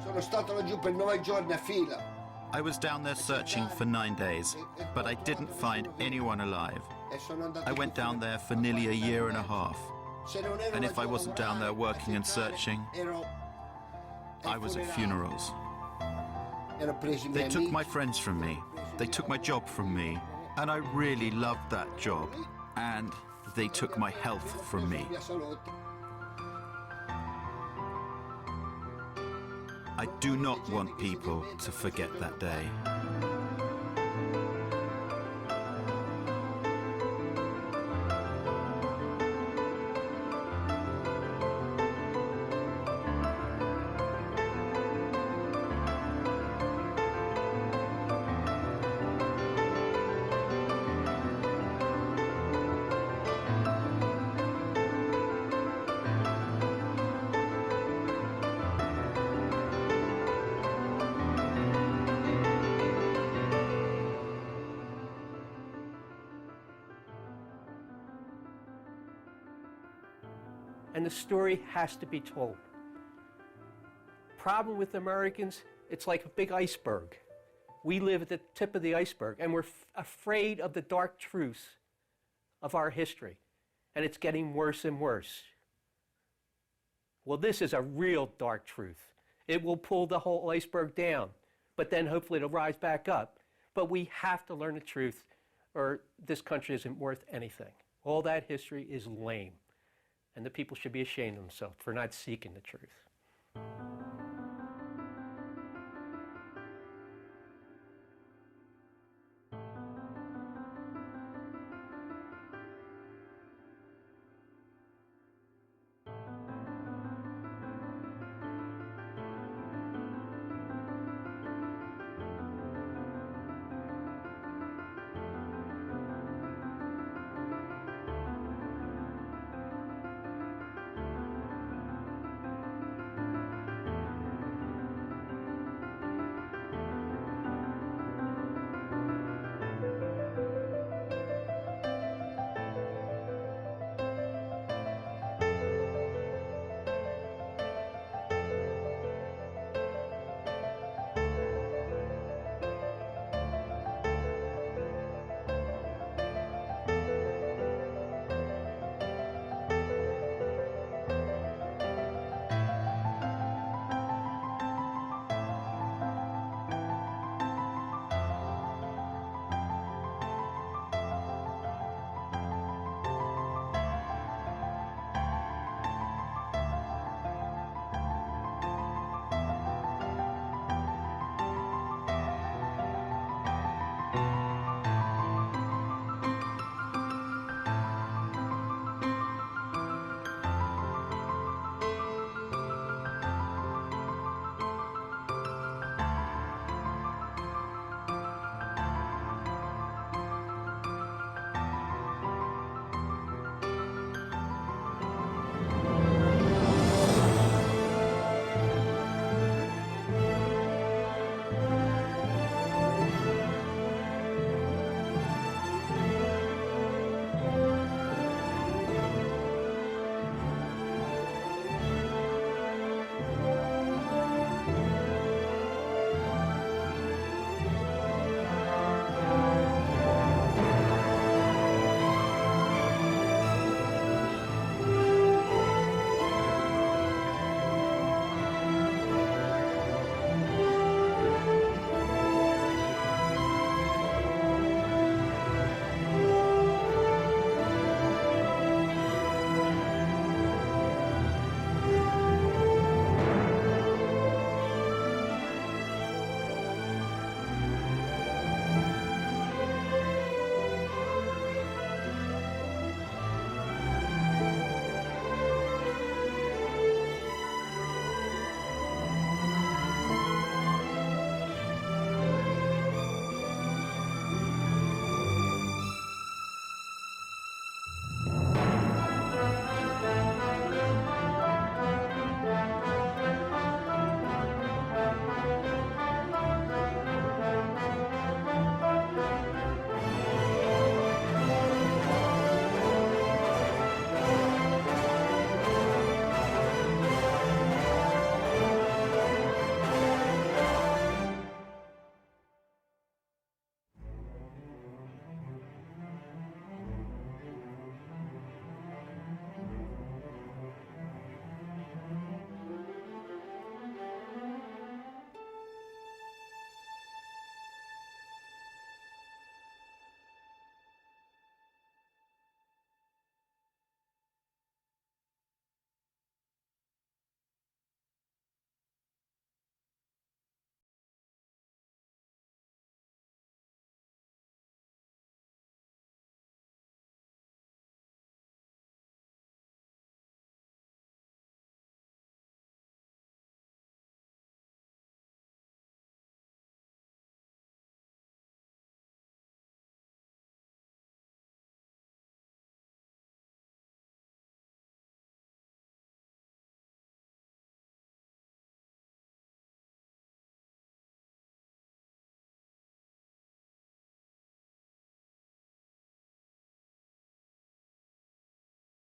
Sono stato laggiù per 9 giorni a fila. I was down there searching for 9 days, but I didn't find anyone alive. I went down there for nearly a year and a half. And if I wasn't down there working and searching, I was at funerals. They took my friends from me. They took my job from me. And I really loved that job. And they took my health from me. I do not want people to forget that day. And the story has to be told. problem with Americans, it's like a big iceberg. We live at the tip of the iceberg, and we're afraid of the dark truths of our history, and it's getting worse and worse. Well, this is a real dark truth. It will pull the whole iceberg down, but then hopefully it'll rise back up. But we have to learn the truth, or this country isn't worth anything. All that history is lame, and the people should be ashamed of themselves for not seeking the truth.